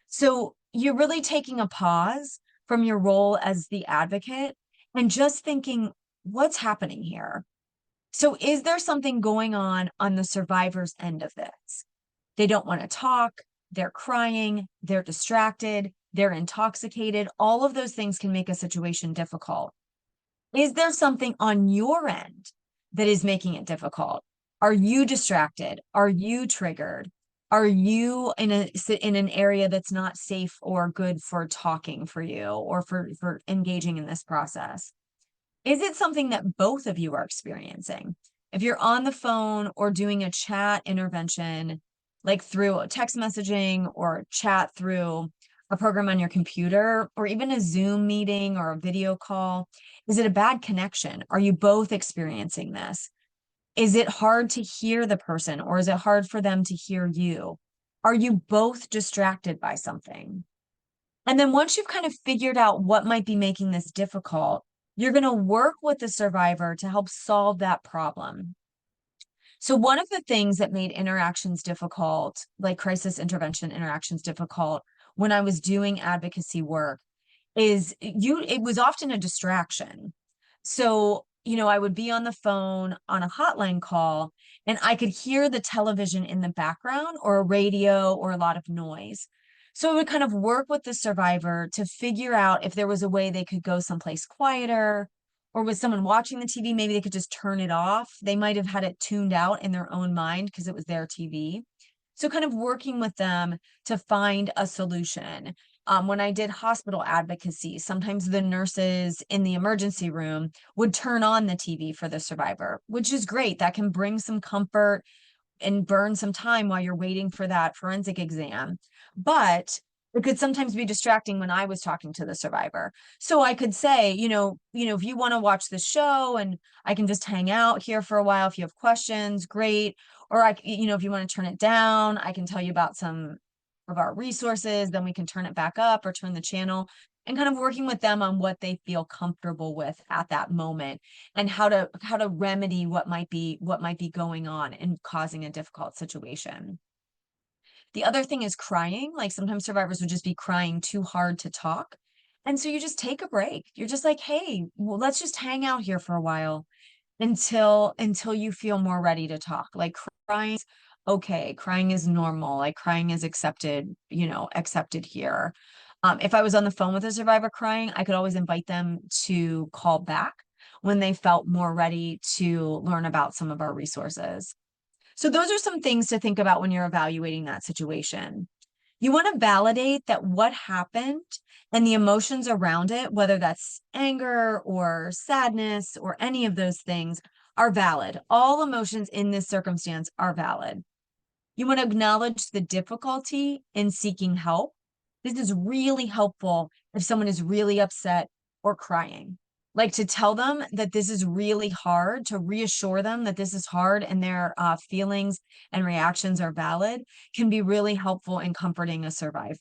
So you're really taking a pause from your role as the advocate and just thinking, what's happening here? So is there something going on the survivor's end of this? They don't want to talk, they're crying, they're distracted, they're intoxicated. All of those things can make a situation difficult. Is there something on your end that is making it difficult? Are you distracted? Are you triggered? Are you in an area that's not safe or good for talking for you, or for engaging in this process? Is it something that both of you are experiencing? If you're on the phone or doing a chat intervention, like through text messaging or chat through a program on your computer, or even a Zoom meeting or a video call, is it a bad connection? Are you both experiencing this? Is it hard to hear the person, or is it hard for them to hear you? Are you both distracted by something? And then once you've kind of figured out what might be making this difficult, you're going to work with the survivor to help solve that problem. So one of the things that made interactions difficult, like crisis intervention interactions difficult, when I was doing advocacy work, it was often a distraction. So, I would be on the phone on a hotline call, and I could hear the television in the background, or a radio, or a lot of noise. So I would kind of work with the survivor to figure out if there was a way they could go someplace quieter, or with someone watching the TV, maybe they could just turn it off. They might have had it tuned out in their own mind because it was their TV. So kind of working with them to find a solution. When I did hospital advocacy, sometimes the nurses in the emergency room would turn on the TV for the survivor, which is great. That can bring some comfort and burn some time while you're waiting for that forensic exam. But it could sometimes be distracting when I was talking to the survivor. So I could say, if you want to watch the show and I can just hang out here for a while if you have questions, great. Or if you want to turn it down, I can tell you about some of our resources, then we can turn it back up or turn the channel, and kind of working with them on what they feel comfortable with at that moment and how to remedy what might be going on and causing a difficult situation. The other thing is crying. Like sometimes survivors would just be crying too hard to talk. And so you just take a break. You're just like, hey, well, let's just hang out here for a while until you feel more ready to talk. Like crying is okay, crying is normal, like crying is accepted here. If I was on the phone with a survivor crying, I could always invite them to call back when they felt more ready to learn about some of our resources. So those are some things to think about when you're evaluating that situation. You want to validate that what happened and the emotions around it, whether that's anger or sadness or any of those things, are valid. All emotions in this circumstance are valid. You want to acknowledge the difficulty in seeking help. This is really helpful if someone is really upset or crying. Like to tell them that this is really hard, to reassure them that this is hard and their feelings and reactions are valid can be really helpful in comforting a survivor.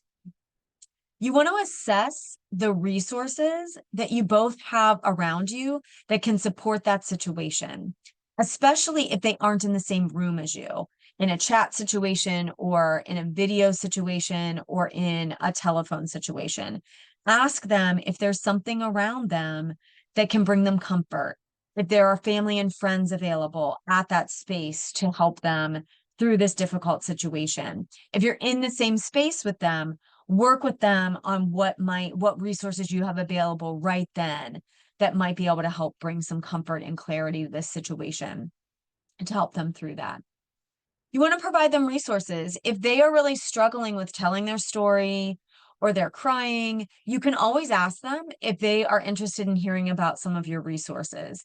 You want to assess the resources that you both have around you that can support that situation, especially if they aren't in the same room as you, in a chat situation or in a video situation or in a telephone situation. Ask them if there's something around them that can bring them comfort, if there are family and friends available at that space to help them through this difficult situation. If you're in the same space with them, work with them on what resources you have available right then that might be able to help bring some comfort and clarity to this situation and to help them through that. You want to provide them resources. If they are really struggling with telling their story or they're crying, you can always ask them if they are interested in hearing about some of your resources.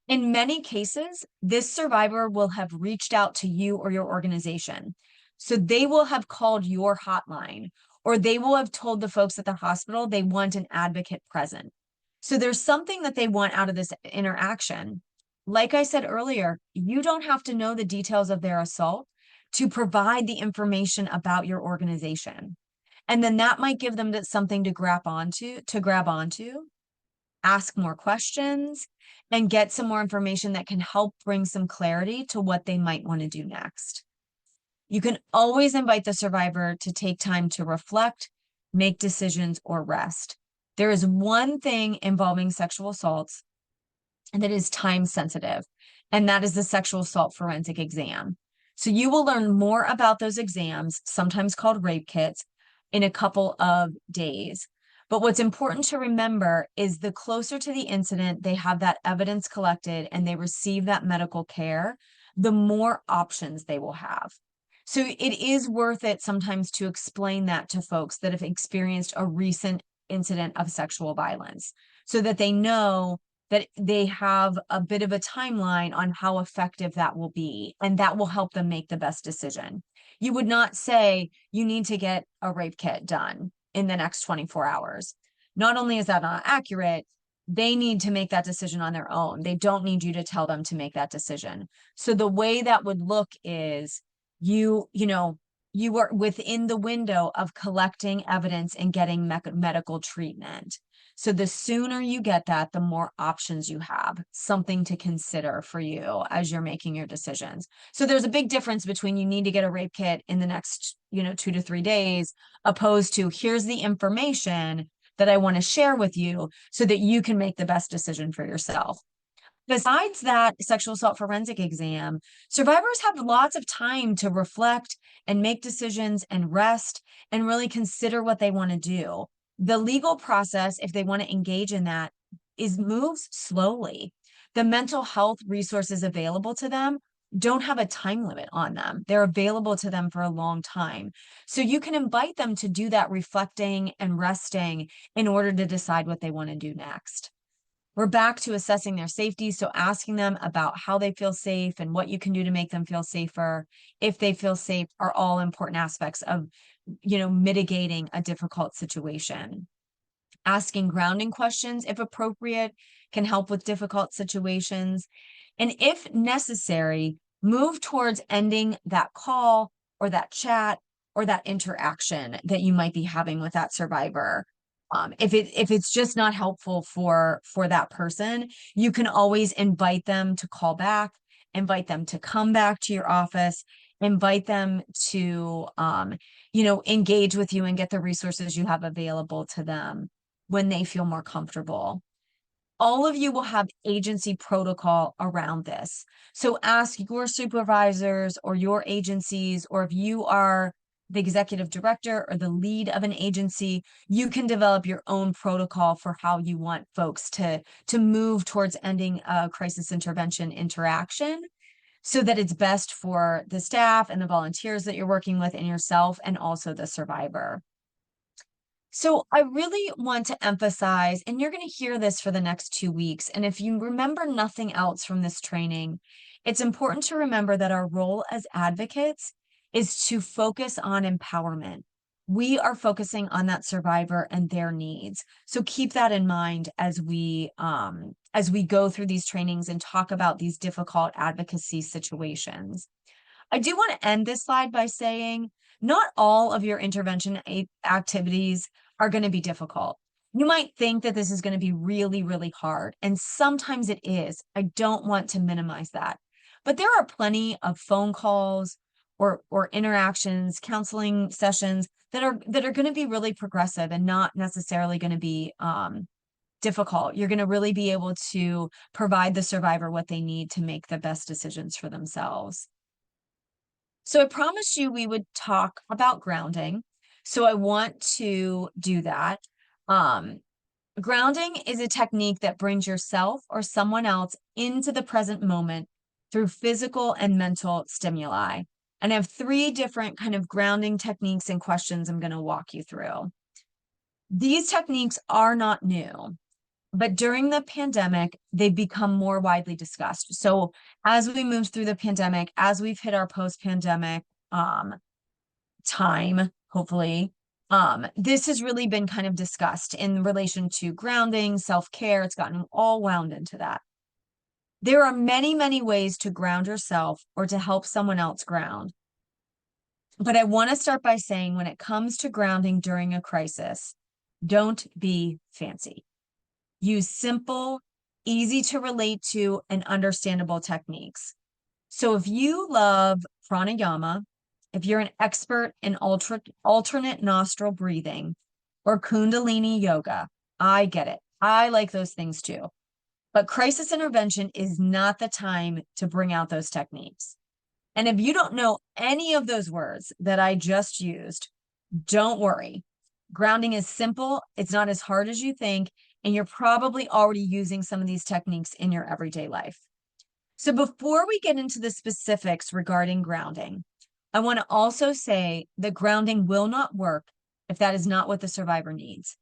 In many cases, this survivor will have reached out to you or your organization. So they will have called your hotline, or they will have told the folks at the hospital they want an advocate present. So there's something that they want out of this interaction. Like I said earlier, you don't have to know the details of their assault to provide the information about your organization. And then that might give them something to grab onto, ask more questions, and get some more information that can help bring some clarity to what they might want to do next. You can always invite the survivor to take time to reflect, make decisions, or rest. There is one thing involving sexual assaults that is time sensitive, and that is the sexual assault forensic exam. So you will learn more about those exams, sometimes called rape kits, in a couple of days. But what's important to remember is the closer to the incident they have that evidence collected and they receive that medical care, the more options they will have. So it is worth it sometimes to explain that to folks that have experienced a recent incident of sexual violence so that they know that they have a bit of a timeline on how effective that will be, and that will help them make the best decision. You would not say you need to get a rape kit done in the next 24 hours. Not only is that not accurate, they need to make that decision on their own. They don't need you to tell them to make that decision. So the way that would look is you are within the window of collecting evidence and getting medical treatment. So the sooner you get that, the more options you have, something to consider for you as you're making your decisions. So there's a big difference between you need to get a rape kit in the next, 2 to 3 days, opposed to here's the information that I want to share with you so that you can make the best decision for yourself. Besides that sexual assault forensic exam, survivors have lots of time to reflect and make decisions and rest and really consider what they want to do. The legal process, if they want to engage in that, is moves slowly. The mental health resources available to them don't have a time limit on them. They're available to them for a long time. So you can invite them to do that reflecting and resting in order to decide what they want to do next. We're back to assessing their safety. So asking them about how they feel safe and what you can do to make them feel safer, if they feel safe, are all important aspects of, mitigating a difficult situation. Asking grounding questions, if appropriate, can help with difficult situations. And if necessary, move towards ending that call or that chat or that interaction that you might be having with that survivor. If it's just not helpful for that person, you can always invite them to call back, invite them to come back to your office, invite them to engage with you and get the resources you have available to them when they feel more comfortable. All of you will have agency protocol around this. So ask your supervisors or your agencies, or if you are the executive director or the lead of an agency, you can develop your own protocol for how you want folks to move towards ending a crisis intervention interaction so that it's best for the staff and the volunteers that you're working with and yourself, and also the survivor. So I really want to emphasize, and you're going to hear this for the next 2 weeks, and if you remember nothing else from this training, it's important to remember that our role as advocates is to focus on empowerment. We are focusing on that survivor and their needs. So keep that in mind as we go through these trainings and talk about these difficult advocacy situations. I do want to end this slide by saying not all of your intervention activities are going to be difficult. You might think that this is going to be really, really hard, and sometimes it is. I don't want to minimize that. But there are plenty of phone calls or interactions, counseling sessions that are going to be really progressive and not necessarily going to be difficult. You're going to really be able to provide the survivor what they need to make the best decisions for themselves. So I promised you we would talk about grounding. So I want to do that. Grounding is a technique that brings yourself or someone else into the present moment through physical and mental stimuli. And I have 3 different kind of grounding techniques and questions I'm going to walk you through. These techniques are not new, but during the pandemic, they've become more widely discussed. So as we move through the pandemic, as we've hit our post-pandemic time, hopefully, this has really been kind of discussed in relation to grounding, self-care. It's gotten all wound into that. There are many, many ways to ground yourself or to help someone else ground. But I want to start by saying when it comes to grounding during a crisis, don't be fancy. Use simple, easy to relate to, and understandable techniques. So if you love pranayama, if you're an expert in alternate nostril breathing or Kundalini yoga, I get it. I like those things too. But crisis intervention is not the time to bring out those techniques. And if you don't know any of those words that I just used, don't worry. Grounding is simple. It's not as hard as you think. And you're probably already using some of these techniques in your everyday life. So before we get into the specifics regarding grounding, I want to also say that grounding will not work if that is not what the survivor needs.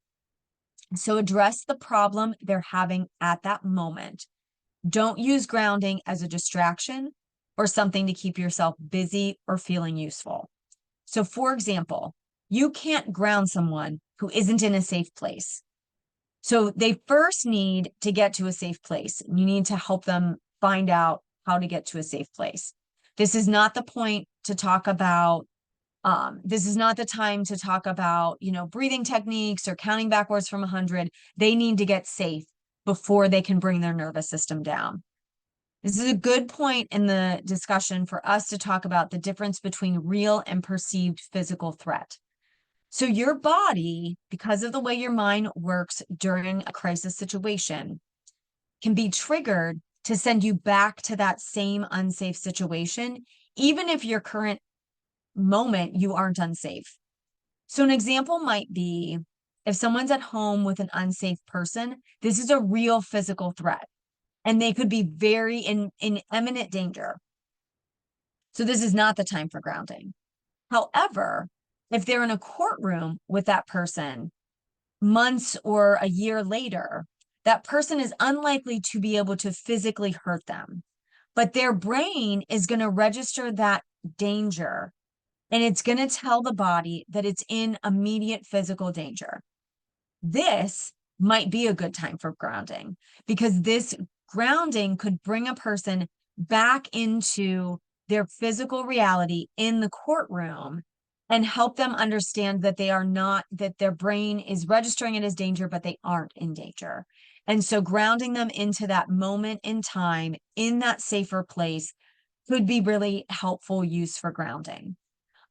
So address the problem they're having at that moment. Don't use grounding as a distraction or something to keep yourself busy or feeling useful. So for example, you can't ground someone who isn't in a safe place. So they first need to get to a safe place. You need to help them find out how to get to a safe place. This is not the point to talk about, this is not the time to talk about, breathing techniques or counting backwards from 100. They need to get safe before they can bring their nervous system down. This is a good point in the discussion for us to talk about the difference between real and perceived physical threat. So your body, because of the way your mind works during a crisis situation, can be triggered to send you back to that same unsafe situation, even if your current moment you aren't unsafe. So an example might be if someone's at home with an unsafe person, this is a real physical threat and they could be very in imminent danger. So this is not the time for grounding. However, if they're in a courtroom with that person months or a year later, that person is unlikely to be able to physically hurt them, but their brain is going to register that danger and it's going to tell the body that it's in immediate physical danger. This might be a good time for grounding because this grounding could bring a person back into their physical reality in the courtroom and help them understand that they are not, that their brain is registering it as danger, but they aren't in danger. And so grounding them into that moment in time in that safer place could be really helpful use for grounding.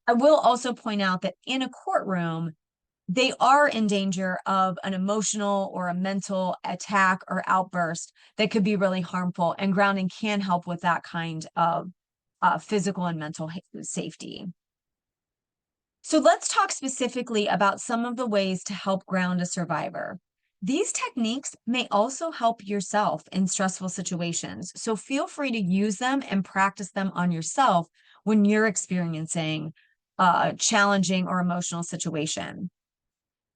I will also point out that in a courtroom, they are in danger of an emotional or a mental attack or outburst that could be really harmful. And grounding can help with that kind of physical and mental safety. So let's talk specifically about some of the ways to help ground a survivor. These techniques may also help yourself in stressful situations. So feel free to use them and practice them on yourself when you're experiencing a challenging or emotional situation.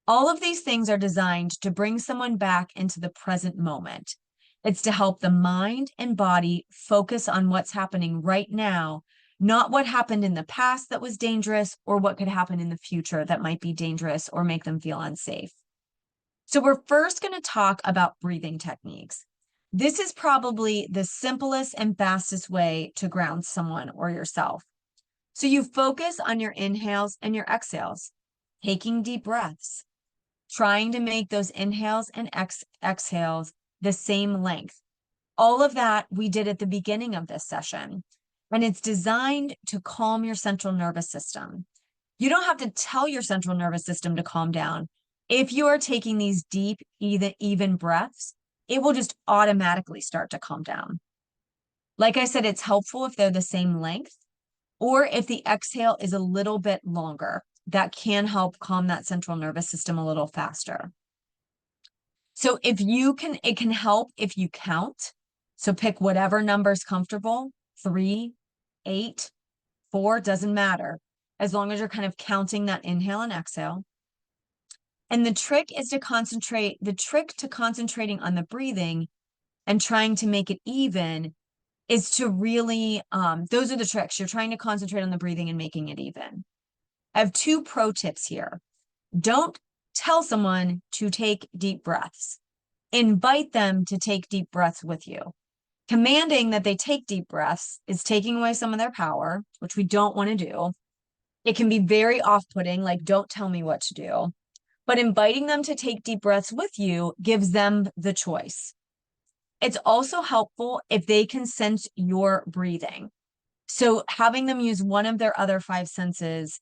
All of these things are designed to bring someone back into the present moment. It's to help the mind and body focus on what's happening right now, not what happened in the past that was dangerous or what could happen in the future that might be dangerous or make them feel unsafe. So we're first going to talk about breathing techniques. This is probably the simplest and fastest way to ground someone or yourself. So you focus on your inhales and your exhales, taking deep breaths, trying to make those inhales and exhales the same length. All of that we did at the beginning of this session, and it's designed to calm your central nervous system. You don't have to tell your central nervous system to calm down. If you are taking these deep, even breaths, it will just automatically start to calm down. Like I said, it's helpful if they're the same length or if the exhale is a little bit longer. That can help calm that central nervous system a little faster. So if you can, it can help if you count. So pick whatever number is comfortable, 3, 8, 4, doesn't matter, as long as you're kind of counting that inhale and exhale. And the trick to concentrating on the breathing and trying to make it even is to really, those are the tricks. You're trying to concentrate on the breathing and making it even. I have 2 pro tips here. Don't tell someone to take deep breaths. Invite them to take deep breaths with you. Commanding that they take deep breaths is taking away some of their power, which we don't want to do. It can be very off-putting, like, don't tell me what to do. But inviting them to take deep breaths with you gives them the choice. It's also helpful if they can sense your breathing. So having them use one of their other 5 senses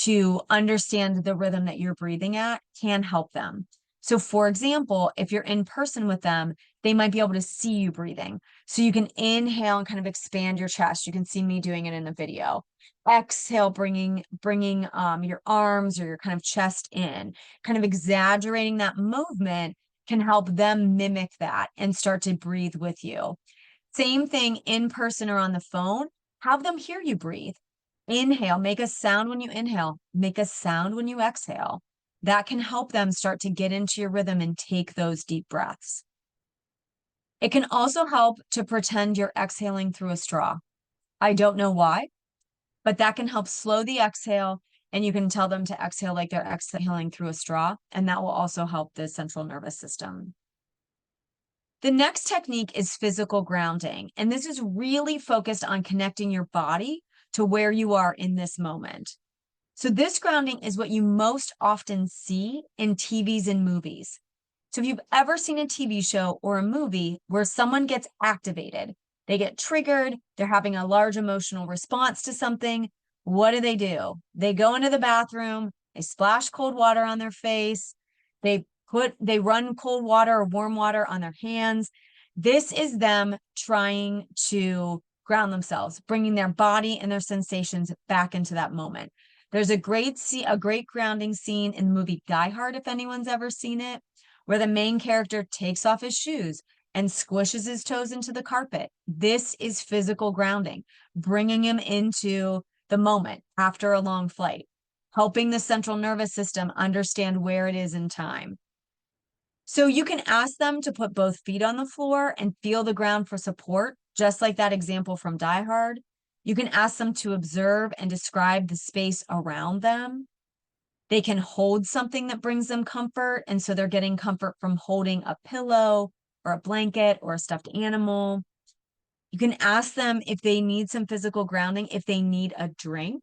to understand the rhythm that you're breathing at can help them. So for example, if you're in person with them, they might be able to see you breathing. So you can inhale and kind of expand your chest. You can see me doing it in the video. Exhale, bringing your arms or your kind of chest in, kind of exaggerating that movement can help them mimic that and start to breathe with you. Same thing in person or on the phone. Have them hear you breathe. Inhale, make a sound when you inhale, make a sound when you exhale. That can help them start to get into your rhythm and take those deep breaths. It can also help to pretend you're exhaling through a straw. I don't know why, but that can help slow the exhale, and you can tell them to exhale like they're exhaling through a straw, and that will also help the central nervous system. The next technique is physical grounding, and this is really focused on connecting your body to where you are in this moment. So this grounding is what you most often see in TVs and movies. So if you've ever seen a TV show or a movie where someone gets activated, they get triggered, they're having a large emotional response to something, what do? They go into the bathroom, they splash cold water on their face, they run cold water or warm water on their hands. This is them trying to ground themselves, bringing their body and their sensations back into that moment. There's a great grounding scene in the movie Die Hard, if anyone's ever seen it, where the main character takes off his shoes and squishes his toes into the carpet. This is physical grounding, bringing him into the moment after a long flight, helping the central nervous system understand where it is in time. So you can ask them to put both feet on the floor and feel the ground for support, just like that example from Die Hard. You can ask them to observe and describe the space around them. They can hold something that brings them comfort. And so they're getting comfort from holding a pillow or a blanket or a stuffed animal. You can ask them if they need some physical grounding, if they need a drink.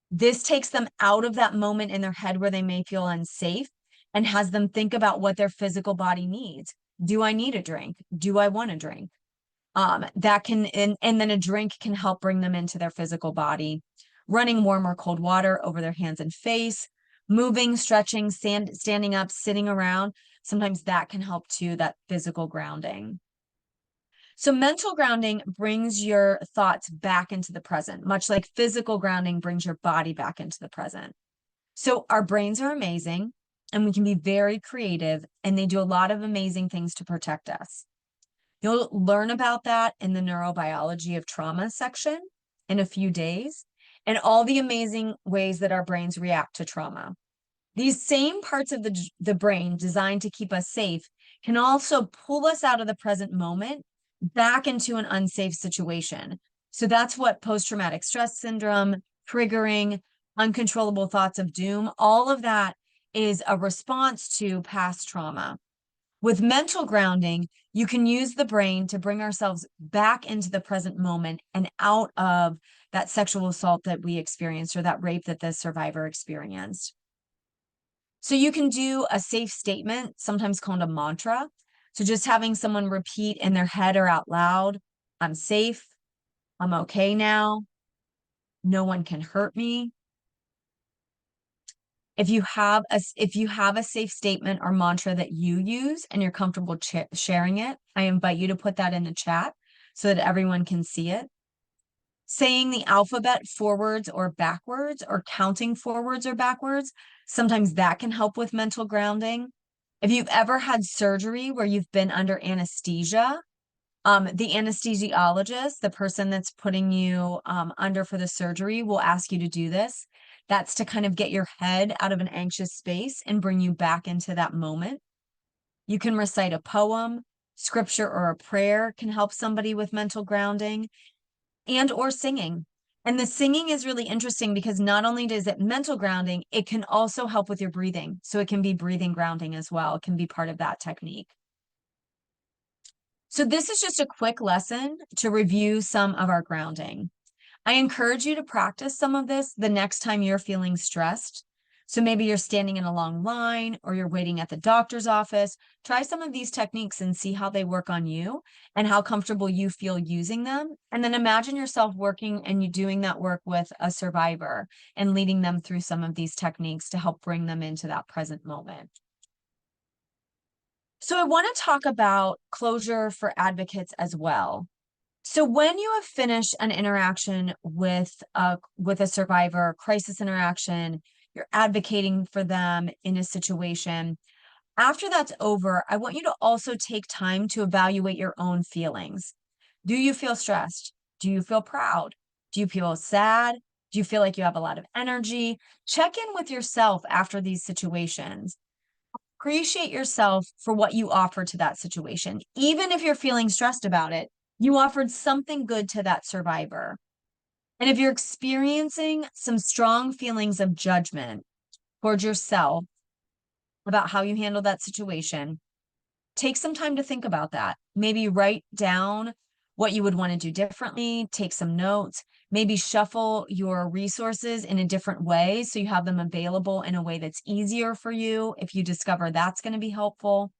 This takes them out of that moment in their head where they may feel unsafe and has them think about what their physical body needs. Do I need a drink? Do I want a drink? That can, and then a drink can help bring them into their physical body. Running warm or cold water over their hands and face, moving, stretching, standing up, sitting around. Sometimes that can help too, that physical grounding. So mental grounding brings your thoughts back into the present, much like physical grounding brings your body back into the present. So our brains are amazing and we can be very creative, and they do a lot of amazing things to protect us. You'll learn about that in the neurobiology of trauma section in a few days, and all the amazing ways that our brains react to trauma. These same parts of the brain designed to keep us safe can also pull us out of the present moment back into an unsafe situation. So that's what post-traumatic stress syndrome, triggering, uncontrollable thoughts of doom, all of that is a response to past trauma. With mental grounding, you can use the brain to bring ourselves back into the present moment and out of that sexual assault that we experienced or that rape that the survivor experienced. So you can do a safe statement, sometimes called a mantra. So just having someone repeat in their head or out loud, I'm safe, I'm okay now, no one can hurt me. If you have a safe statement or mantra that you use and you're comfortable sharing it, I invite you to put that in the chat so that everyone can see it. Saying the alphabet forwards or backwards, or counting forwards or backwards, sometimes that can help with mental grounding. If you've ever had surgery where you've been under anesthesia, the anesthesiologist, the person that's putting you under for the surgery, will ask you to do this. That's to kind of get your head out of an anxious space and bring you back into that moment. You can recite a poem, scripture, or a prayer can help somebody with mental grounding, and or singing. And the singing is really interesting because not only does it mental grounding, it can also help with your breathing. So it can be breathing grounding as well. It can be part of that technique. So this is just a quick lesson to review some of our grounding. I encourage you to practice some of this the next time you're feeling stressed. So maybe you're standing in a long line or you're waiting at the doctor's office. Try some of these techniques and see how they work on you and how comfortable you feel using them. And then imagine yourself working and you doing that work with a survivor and leading them through some of these techniques to help bring them into that present moment. So I want to talk about closure for advocates as well. So when you have finished an interaction with a survivor, crisis interaction, you're advocating for them in a situation. After that's over, I want you to also take time to evaluate your own feelings. Do you feel stressed? Do you feel proud? Do you feel sad? Do you feel like you have a lot of energy? Check in with yourself after these situations. Appreciate yourself for what you offer to that situation. Even if you're feeling stressed about it, you offered something good to that survivor. And if you're experiencing some strong feelings of judgment towards yourself about how you handle that situation, take some time to think about that. Maybe write down what you would want to do differently, take some notes, maybe shuffle your resources in a different way so you have them available in a way that's easier for you if you discover that's going to be helpful.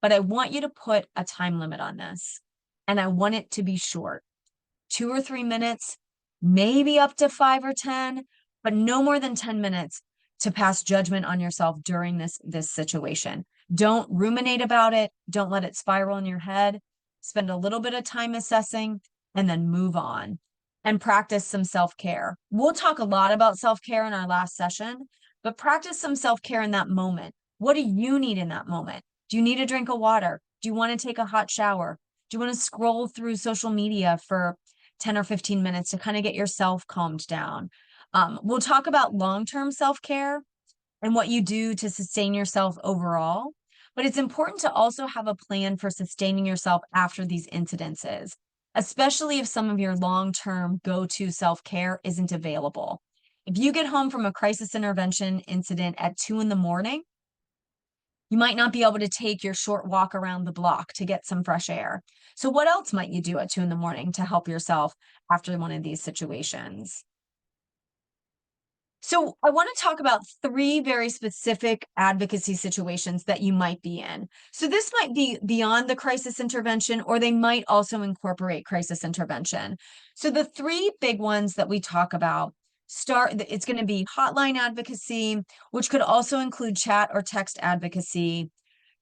But I want you to put a time limit on this, and I want it to be short, 2 or 3 minutes, maybe up to 5 or 10, but no more than 10 minutes to pass judgment on yourself during this situation. Don't ruminate about it. Don't let it spiral in your head. spend a little bit of time assessing, and then move on and practice some self-care. We'll talk a lot about self-care in our last session, but practice some self-care in that moment. What do you need in that moment? Do you need a drink of water? Do you want to take a hot shower? Do you want to scroll through social media for 10 or 15 minutes to kind of get yourself calmed down? We'll talk about long-term self-care and what you do to sustain yourself overall. But it's important to also have a plan for sustaining yourself after these incidences, especially if some of your long-term go-to self-care isn't available. If you get home from a crisis intervention incident at 2 in the morning, you might not be able to take your short walk around the block to get some fresh air. So what else might you do at 2 in the morning to help yourself after one of these situations? So I want to talk about 3 very specific advocacy situations that you might be in. So this might be beyond the crisis intervention, or they might also incorporate crisis intervention. So the 3 big ones that we talk about it's going to be hotline advocacy, which could also include chat or text advocacy,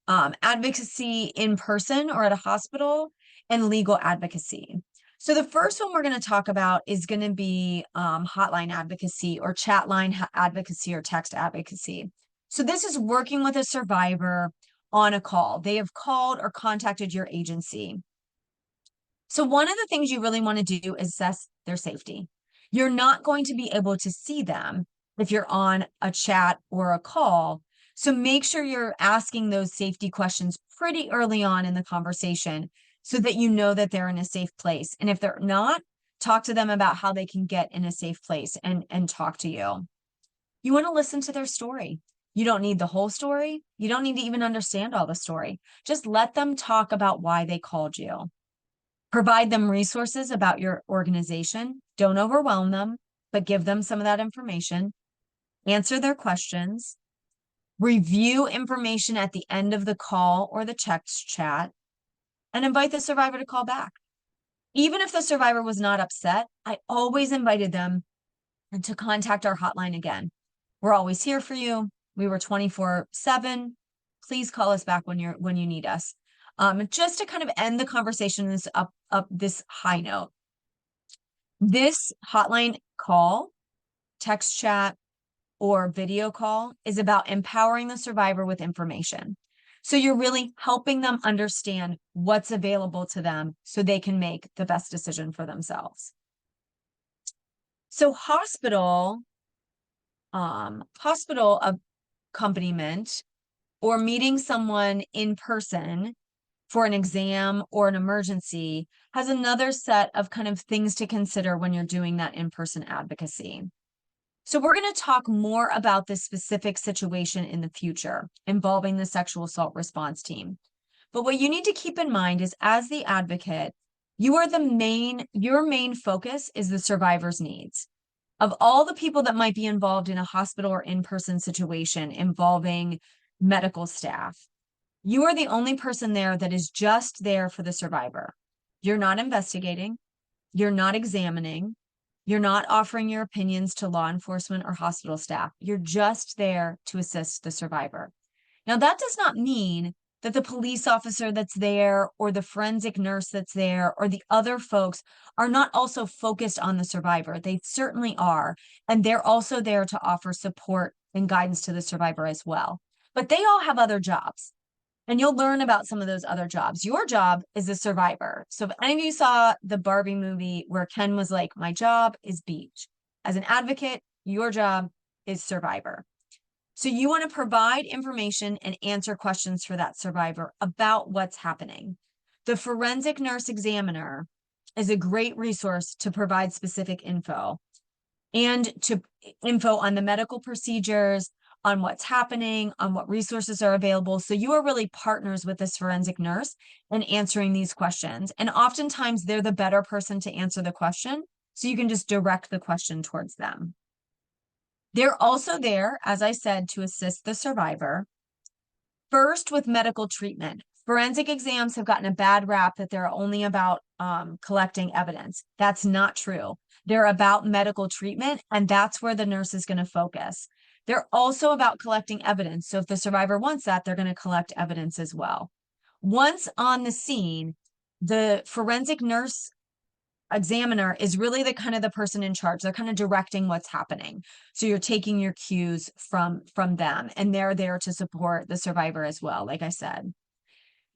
advocacy in person or at a hospital, and legal advocacy. So the first one we're going to talk about is going to be hotline advocacy or chat line advocacy or text advocacy. So this is working with a survivor on a call. They have called or contacted your agency. So one of the things you really want to do is assess their safety. You're not going to be able to see them if you're on a chat or a call. So make sure you're asking those safety questions pretty early on in the conversation so that you know that they're in a safe place. And if they're not, talk to them about how they can get in a safe place and talk to you. You want to listen to their story. You don't need the whole story. You don't need to even understand all the story. Just let them talk about why they called you. Provide them resources about your organization. Don't overwhelm them, but give them some of that information. Answer their questions. Review information at the end of the call or the text chat, and invite the survivor to call back. Even if the survivor was not upset, I always invited them to contact our hotline again. We're always here for you. We were 24/7. Please call us back when you need us. Just to kind of end the conversation up this high note. This hotline call, text chat, or video call is about empowering the survivor with information. So you're really helping them understand what's available to them so they can make the best decision for themselves. So hospital accompaniment or meeting someone in person for an exam or an emergency has another set of kind of things to consider when you're doing that in-person advocacy. So we're going to talk more about this specific situation in the future involving the sexual assault response team. But what you need to keep in mind is as the advocate, your main focus is the survivor's needs. Of all the people that might be involved in a hospital or in-person situation involving medical staff, you are the only person there that is just there for the survivor. You're not investigating. You're not examining. You're not offering your opinions to law enforcement or hospital staff. You're just there to assist the survivor. Now, that does not mean that the police officer that's there or the forensic nurse that's there or the other folks are not also focused on the survivor. They certainly are. And they're also there to offer support and guidance to the survivor as well. But they all have other jobs. And you'll learn about some of those other jobs. Your job is a survivor. So if any of you saw the Barbie movie where Ken was like, my job is beach. As an advocate, your job is survivor. So you want to provide information and answer questions for that survivor about what's happening. The forensic nurse examiner is a great resource to provide specific info and to info on the medical procedures, on what's happening, on what resources are available. So you are really partners with this forensic nurse in answering these questions. And oftentimes they're the better person to answer the question. So you can just direct the question towards them. They're also there, as I said, to assist the survivor. First, with medical treatment. Forensic exams have gotten a bad rap that they're only about collecting evidence. That's not true. They're about medical treatment, and that's where the nurse is going to focus. They're also about collecting evidence. So if the survivor wants that, they're going to collect evidence as well. Once on the scene, The forensic nurse examiner is really the kind of the person in charge. They're kind of directing what's happening. So you're taking your cues from them, and they're there to support the survivor as well, like I said.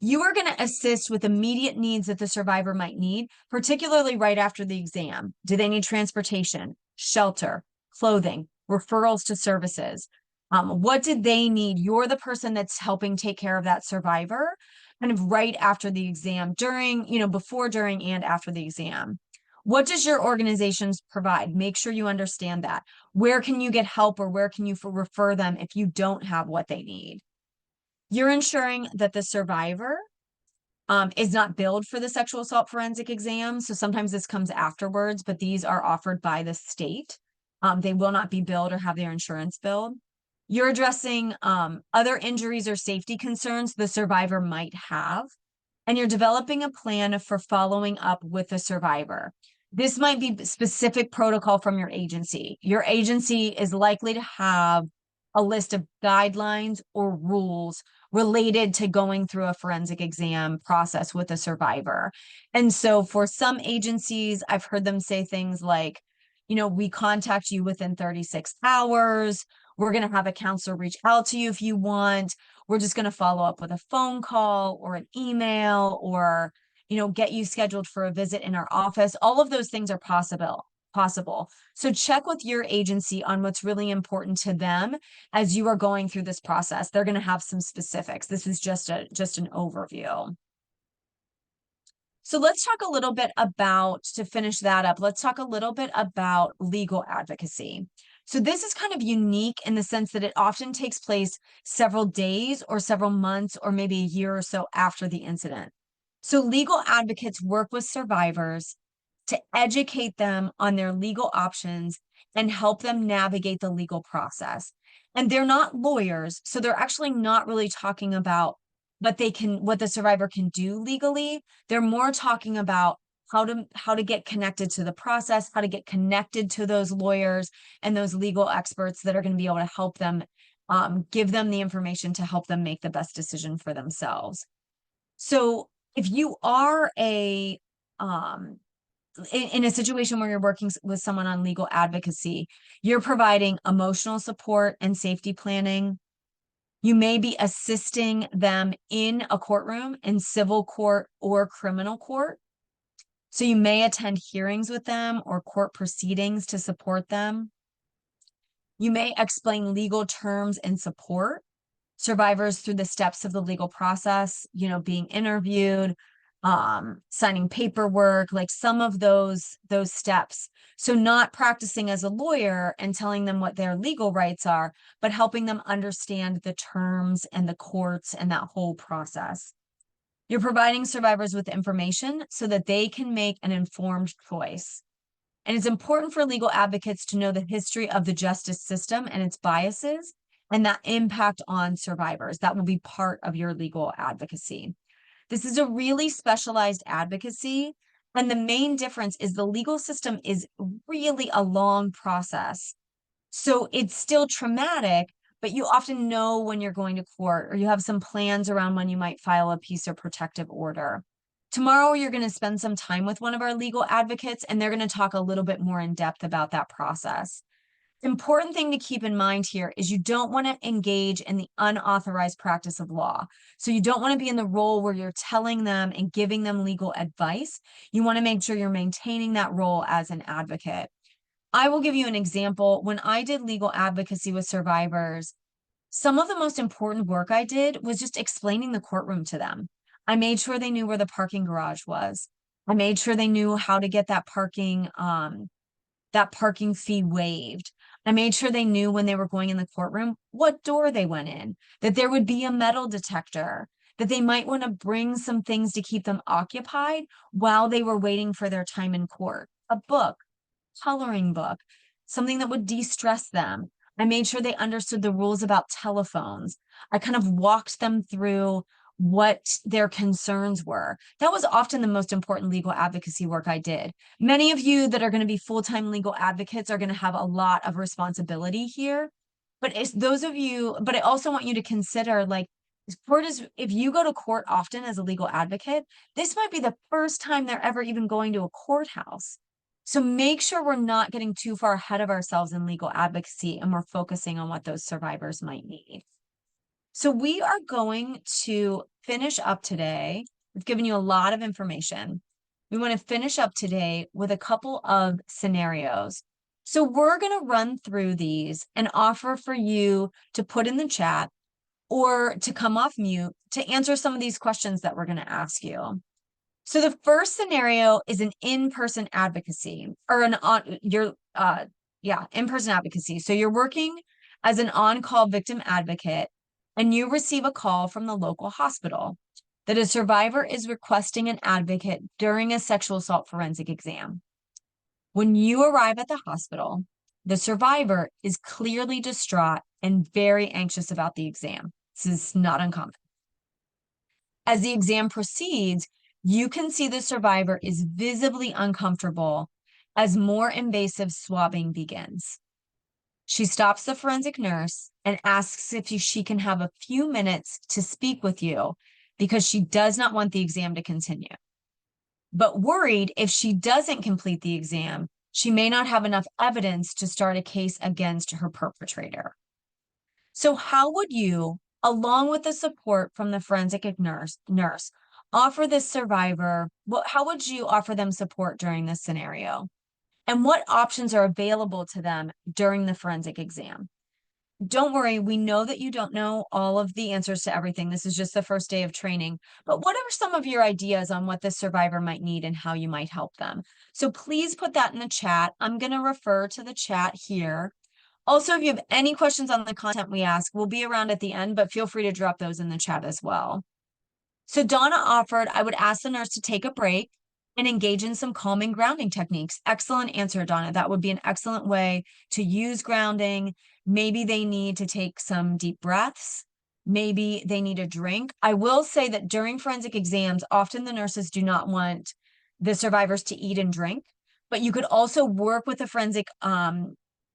You are going to assist with immediate needs that the survivor might need, particularly right after the exam. Do they need transportation, shelter, clothing, referrals to services? What did they need? You're the person that's helping take care of that survivor kind of right after the exam, during, before, during, and after the exam. What does your organizations provide? Make sure you understand that. Where can you get help, or where can you refer them if you don't have what they need? You're ensuring that the survivor is not billed for the sexual assault forensic exam. So sometimes this comes afterwards, but these are offered by the state. They will not be billed or have their insurance billed. You're addressing other injuries or safety concerns the survivor might have, and you're developing a plan for following up with the survivor. This might be specific protocol from your agency. Your agency is likely to have a list of guidelines or rules related to going through a forensic exam process with a survivor. And so for some agencies, I've heard them say things like, we contact you within 36 hours. We're going to have a counselor reach out to you if you want. We're just going to follow up with a phone call or an email, or, get you scheduled for a visit in our office. All of those things are possible. So check with your agency on what's really important to them as you are going through this process. They're going to have some specifics. This is just an overview. So let's talk a little bit about, to finish that up, let's talk a little bit about legal advocacy. So this is kind of unique in the sense that it often takes place several days or several months or maybe a year or so after the incident. So legal advocates work with survivors to educate them on their legal options and help them navigate the legal process. And they're not lawyers, so they're actually not really talking about what the survivor can do legally. They're more talking about how to get connected to the process, how to get connected to those lawyers and those legal experts that are going to be able to help them, give them the information to help them make the best decision for themselves. So if you are in a situation where you're working with someone on legal advocacy, you're providing emotional support and safety planning. You may be assisting them in a courtroom, in civil court or criminal court. So you may attend hearings with them or court proceedings to support them. You may explain legal terms and support survivors through the steps of the legal process, being interviewed, signing paperwork, like some of those steps. So not practicing as a lawyer and telling them what their legal rights are, but helping them understand the terms and the courts and that whole process. You're providing survivors with information so that they can make an informed choice. And it's important for legal advocates to know the history of the justice system and its biases and that impact on survivors. That will be part of your legal advocacy. This is a really specialized advocacy. And the main difference is the legal system is really a long process. So it's still traumatic, but you often know when you're going to court, or you have some plans around when you might file a peace or protective order. Tomorrow, you're going to spend some time with one of our legal advocates, and they're going to talk a little bit more in depth about that process. Important thing to keep in mind here is you don't want to engage in the unauthorized practice of law. So you don't want to be in the role where you're telling them and giving them legal advice. You want to make sure you're maintaining that role as an advocate. I will give you an example. When I did legal advocacy with survivors, some of the most important work I did was just explaining the courtroom to them. I made sure they knew where the parking garage was. I made sure they knew how to get that parking fee waived. I made sure they knew when they were going in the courtroom what door they went in, that there would be a metal detector, that they might want to bring some things to keep them occupied while they were waiting for their time in court. A book, coloring book, something that would de-stress them. I made sure they understood the rules about telephones. I kind of walked them through what their concerns were. That was often the most important legal advocacy work I did. Many of you that are going to be full-time legal advocates are going to have a lot of responsibility here. But it's those of you, but I also want you to consider, like, Court is, if you go to court often as a legal advocate, this might be the first time they're ever even going to a courthouse. So make sure we're not getting too far ahead of ourselves in legal advocacy and we're focusing on what those survivors might need. So we are going to finish up today. We've given you a lot of information. We want to finish up today with a couple of scenarios. So we're going to run through these and offer for you to put in the chat or to come off mute to answer some of these questions that we're going to ask you. So the first scenario is an in-person advocacy or an on your in-person advocacy. So you're working as an on-call victim advocate and you receive a call from the local hospital that a survivor is requesting an advocate during a sexual assault forensic exam. When you arrive at the hospital, the survivor is clearly distraught and very anxious about the exam. This is not uncommon. As the exam proceeds, you can see the survivor is visibly uncomfortable as more invasive swabbing begins. She stops the forensic nurse and asks if she can have a few minutes to speak with you because she does not want the exam to continue. But worried if she doesn't complete the exam, she may not have enough evidence to start a case against her perpetrator. So how would you, along with the support from the forensic nurse, offer this survivor, how would you offer them support during this scenario? And what options are available to them during the forensic exam? Don't worry, we know that you don't know all of the answers to everything. This is just the first day of training. But what are some of your ideas on what the survivor might need and how you might help them? So please put that in the chat. I'm going to refer to the chat here. Also, if you have any questions on the content we ask, we'll be around at the end, but feel free to drop those in the chat as well. So Donna offered, I would ask the nurse to take a break and engage in some calming grounding techniques. Excellent answer, Donna. That would be an excellent way to use grounding. Maybe they need to take some deep breaths. Maybe they need a drink. I will say that during forensic exams, often the nurses do not want the survivors to eat and drink, but you could also work with a forensic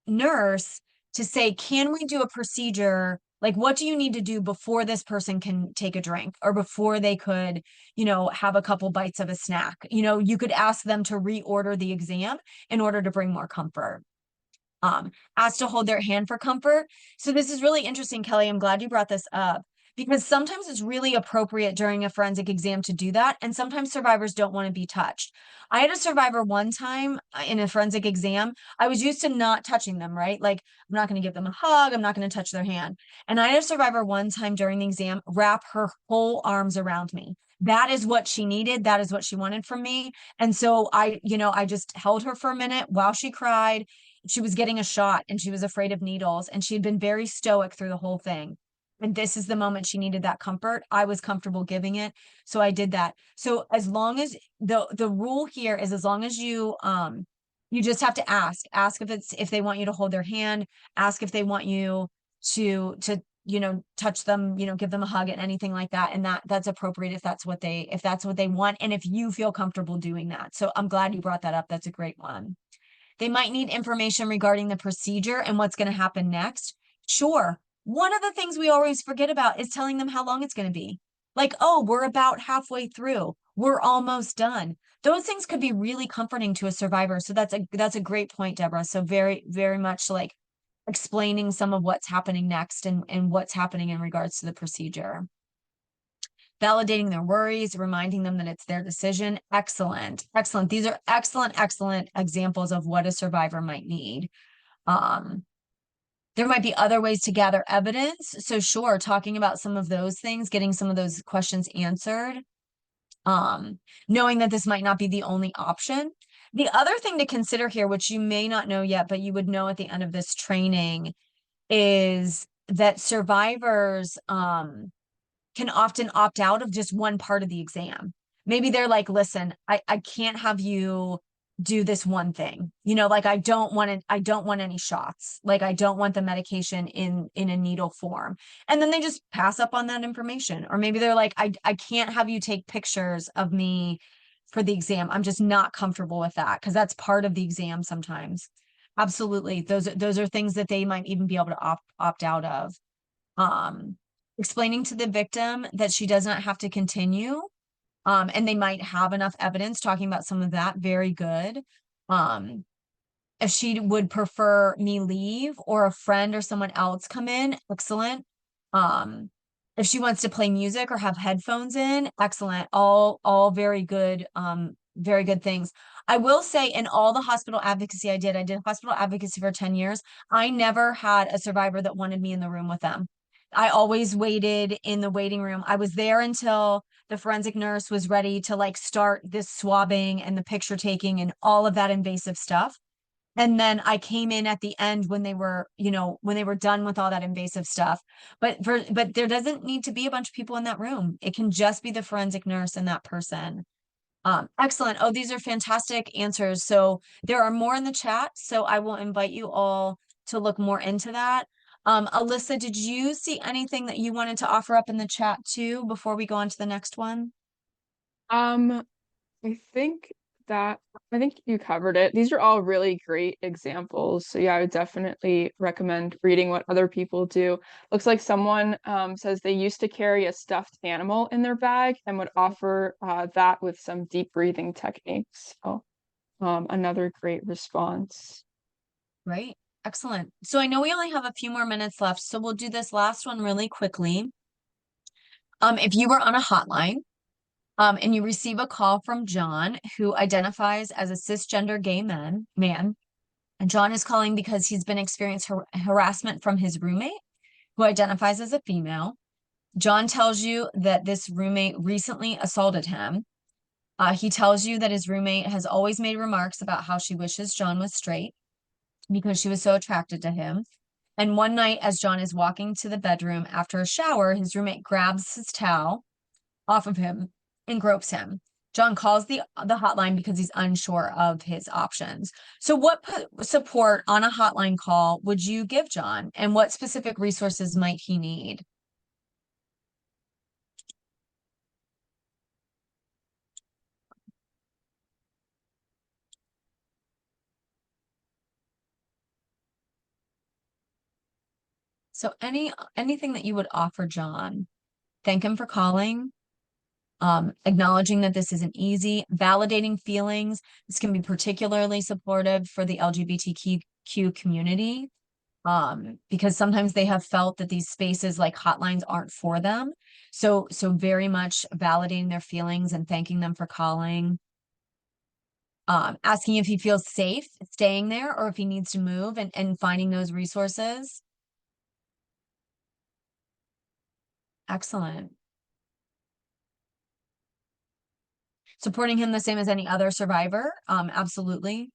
nurse to say, can we do a procedure? Like, what do you need to do before this person can take a drink or before they could, have a couple bites of a snack? You could ask them to reorder the exam in order to bring more comfort. Asked to hold their hand for comfort. So this is really interesting, Kelly. I'm glad you brought this up because sometimes it's really appropriate during a forensic exam to do that. And sometimes survivors don't want to be touched. I had a survivor one time in a forensic exam. I was used to not touching them, right? Like, I'm not going to give them a hug. I'm not going to touch their hand. And I had a survivor one time during the exam wrap her whole arms around me. That is what she needed. That is what she wanted from me. And so I just held her for a minute while she cried. She was getting a shot and she was afraid of needles and she had been very stoic through the whole thing. And this is the moment she needed that comfort. I was comfortable giving it. So I did that. So as long as the rule here is as long as you just have to ask if they want you to hold their hand, ask if they want you to touch them, give them a hug and anything like that. And that's appropriate if that's what they want. And if you feel comfortable doing that. So I'm glad you brought that up. That's a great one. They might need information regarding the procedure and what's going to happen next. Sure. One of the things we always forget about is telling them how long it's going to be. Like, oh, we're about halfway through. We're almost done. Those things could be really comforting to a survivor. So that's a great point, Deborah. So very, very much like explaining some of what's happening next and what's happening in regards to the procedure. Validating their worries, reminding them that it's their decision. Excellent. Excellent. These are excellent, excellent examples of what a survivor might need. There might be other ways to gather evidence. So sure, talking about some of those things, getting some of those questions answered, knowing that this might not be the only option. The other thing to consider here, which you may not know yet, but you would know at the end of this training, is that survivors, can often opt out of just one part of the exam. Maybe they're like, listen, I can't have you do this one thing. Like I don't want any shots. Like I don't want the medication in a needle form. And then they just pass up on that information. Or maybe they're like, I can't have you take pictures of me for the exam. I'm just not comfortable with that because that's part of the exam sometimes. Absolutely. Those are things that they might even be able to opt out of. explaining to the victim that she does not have to continue. And they might have enough evidence talking about some of that. Very good. Um, if she would prefer me leave or a friend or someone else come in, excellent. Um, if she wants to play music or have headphones in, excellent. All very good, very good things. I will say in all the hospital advocacy I did hospital advocacy for 10 years. I never had a survivor that wanted me in the room with them. I always waited in the waiting room. I was there until the forensic nurse was ready to like start this swabbing and the picture taking and all of that invasive stuff. And then I came in at the end when they were, when they were done with all that invasive stuff. But there doesn't need to be a bunch of people in that room. It can just be the forensic nurse and that person. Excellent. Oh, these are fantastic answers. So there are more in the chat. So I will invite you all to look more into that. Alyssa, did you see anything that you wanted to offer up in the chat too before we go on to the next one? Um, I think I think you covered it. These are all really great examples. So yeah, I would definitely recommend reading what other people do. Looks like someone says they used to carry a stuffed animal in their bag and would offer that with some deep breathing techniques. So another great response. Right. Excellent. So I know we only have a few more minutes left, so we'll do this last one really quickly. If you were on a hotline, and you receive a call from John, who identifies as a cisgender gay man, and John is calling because he's been experiencing harassment from his roommate, who identifies as a female. John tells you that this roommate recently assaulted him. He tells you that his roommate has always made remarks about how she wishes John was straight because she was so attracted to him. And one night, as John is walking to the bedroom after a shower, his roommate grabs his towel off of him and gropes him. John calls the hotline because he's unsure of his options. So what support on a hotline call would you give John, and what specific resources might he need? So anything that you would offer John, thank him for calling, acknowledging that this isn't easy, validating feelings. This can be particularly supportive for the LGBTQ community, because sometimes they have felt that these spaces like hotlines aren't for them. So very much validating their feelings and thanking them for calling. Asking if he feels safe staying there or if he needs to move, and finding those resources. Excellent. Supporting him the same as any other survivor. Absolutely.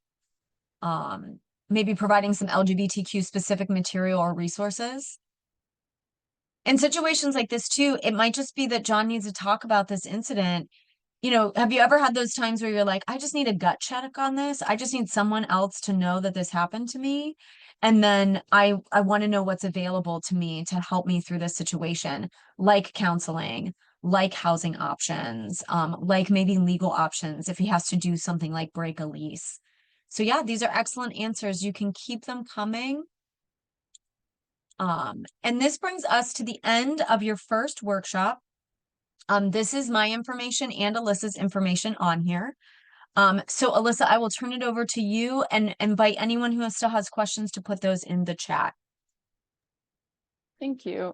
Um, Maybe providing some LGBTQ specific material or resources. In situations like this too, it might just be that John needs to talk about this incident. Have you ever had those times where you're like, I just need a gut check on this. I just need someone else to know that this happened to me. And then I want to know what's available to me to help me through this situation, like counseling, like housing options, like maybe legal options if he has to do something like break a lease. So yeah, these are excellent answers. You can keep them coming. And this brings us to the end of your first workshop. This is my information and Alyssa's information on here. So Alyssa, I will turn it over to you and invite anyone who still has questions to put those in the chat. Thank you.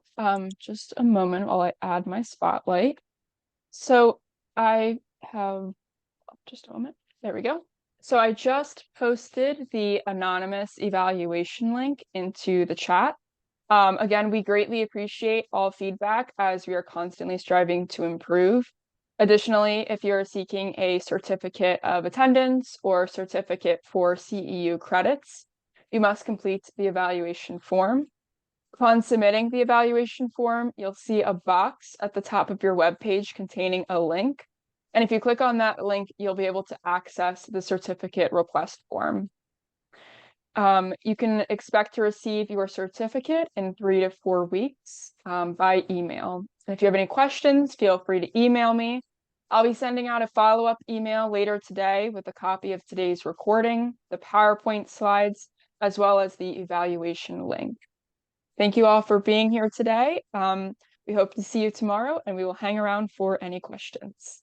Just a moment while I add my spotlight. So I have just a moment. There we go. So I just posted the anonymous evaluation link into the chat. Again, we greatly appreciate all feedback as we are constantly striving to improve. Additionally, if you're seeking a certificate of attendance or certificate for CEU credits, you must complete the evaluation form. Upon submitting the evaluation form, you'll see a box at the top of your web page containing a link. And if you click on that link, you'll be able to access the certificate request form. You can expect to receive your certificate in 3 to 4 weeks by email. And if you have any questions, feel free to email me. I'll be sending out a follow-up email later today with a copy of today's recording, the PowerPoint slides, as well as the evaluation link. Thank you all for being here today. We hope to see you tomorrow, and we will hang around for any questions.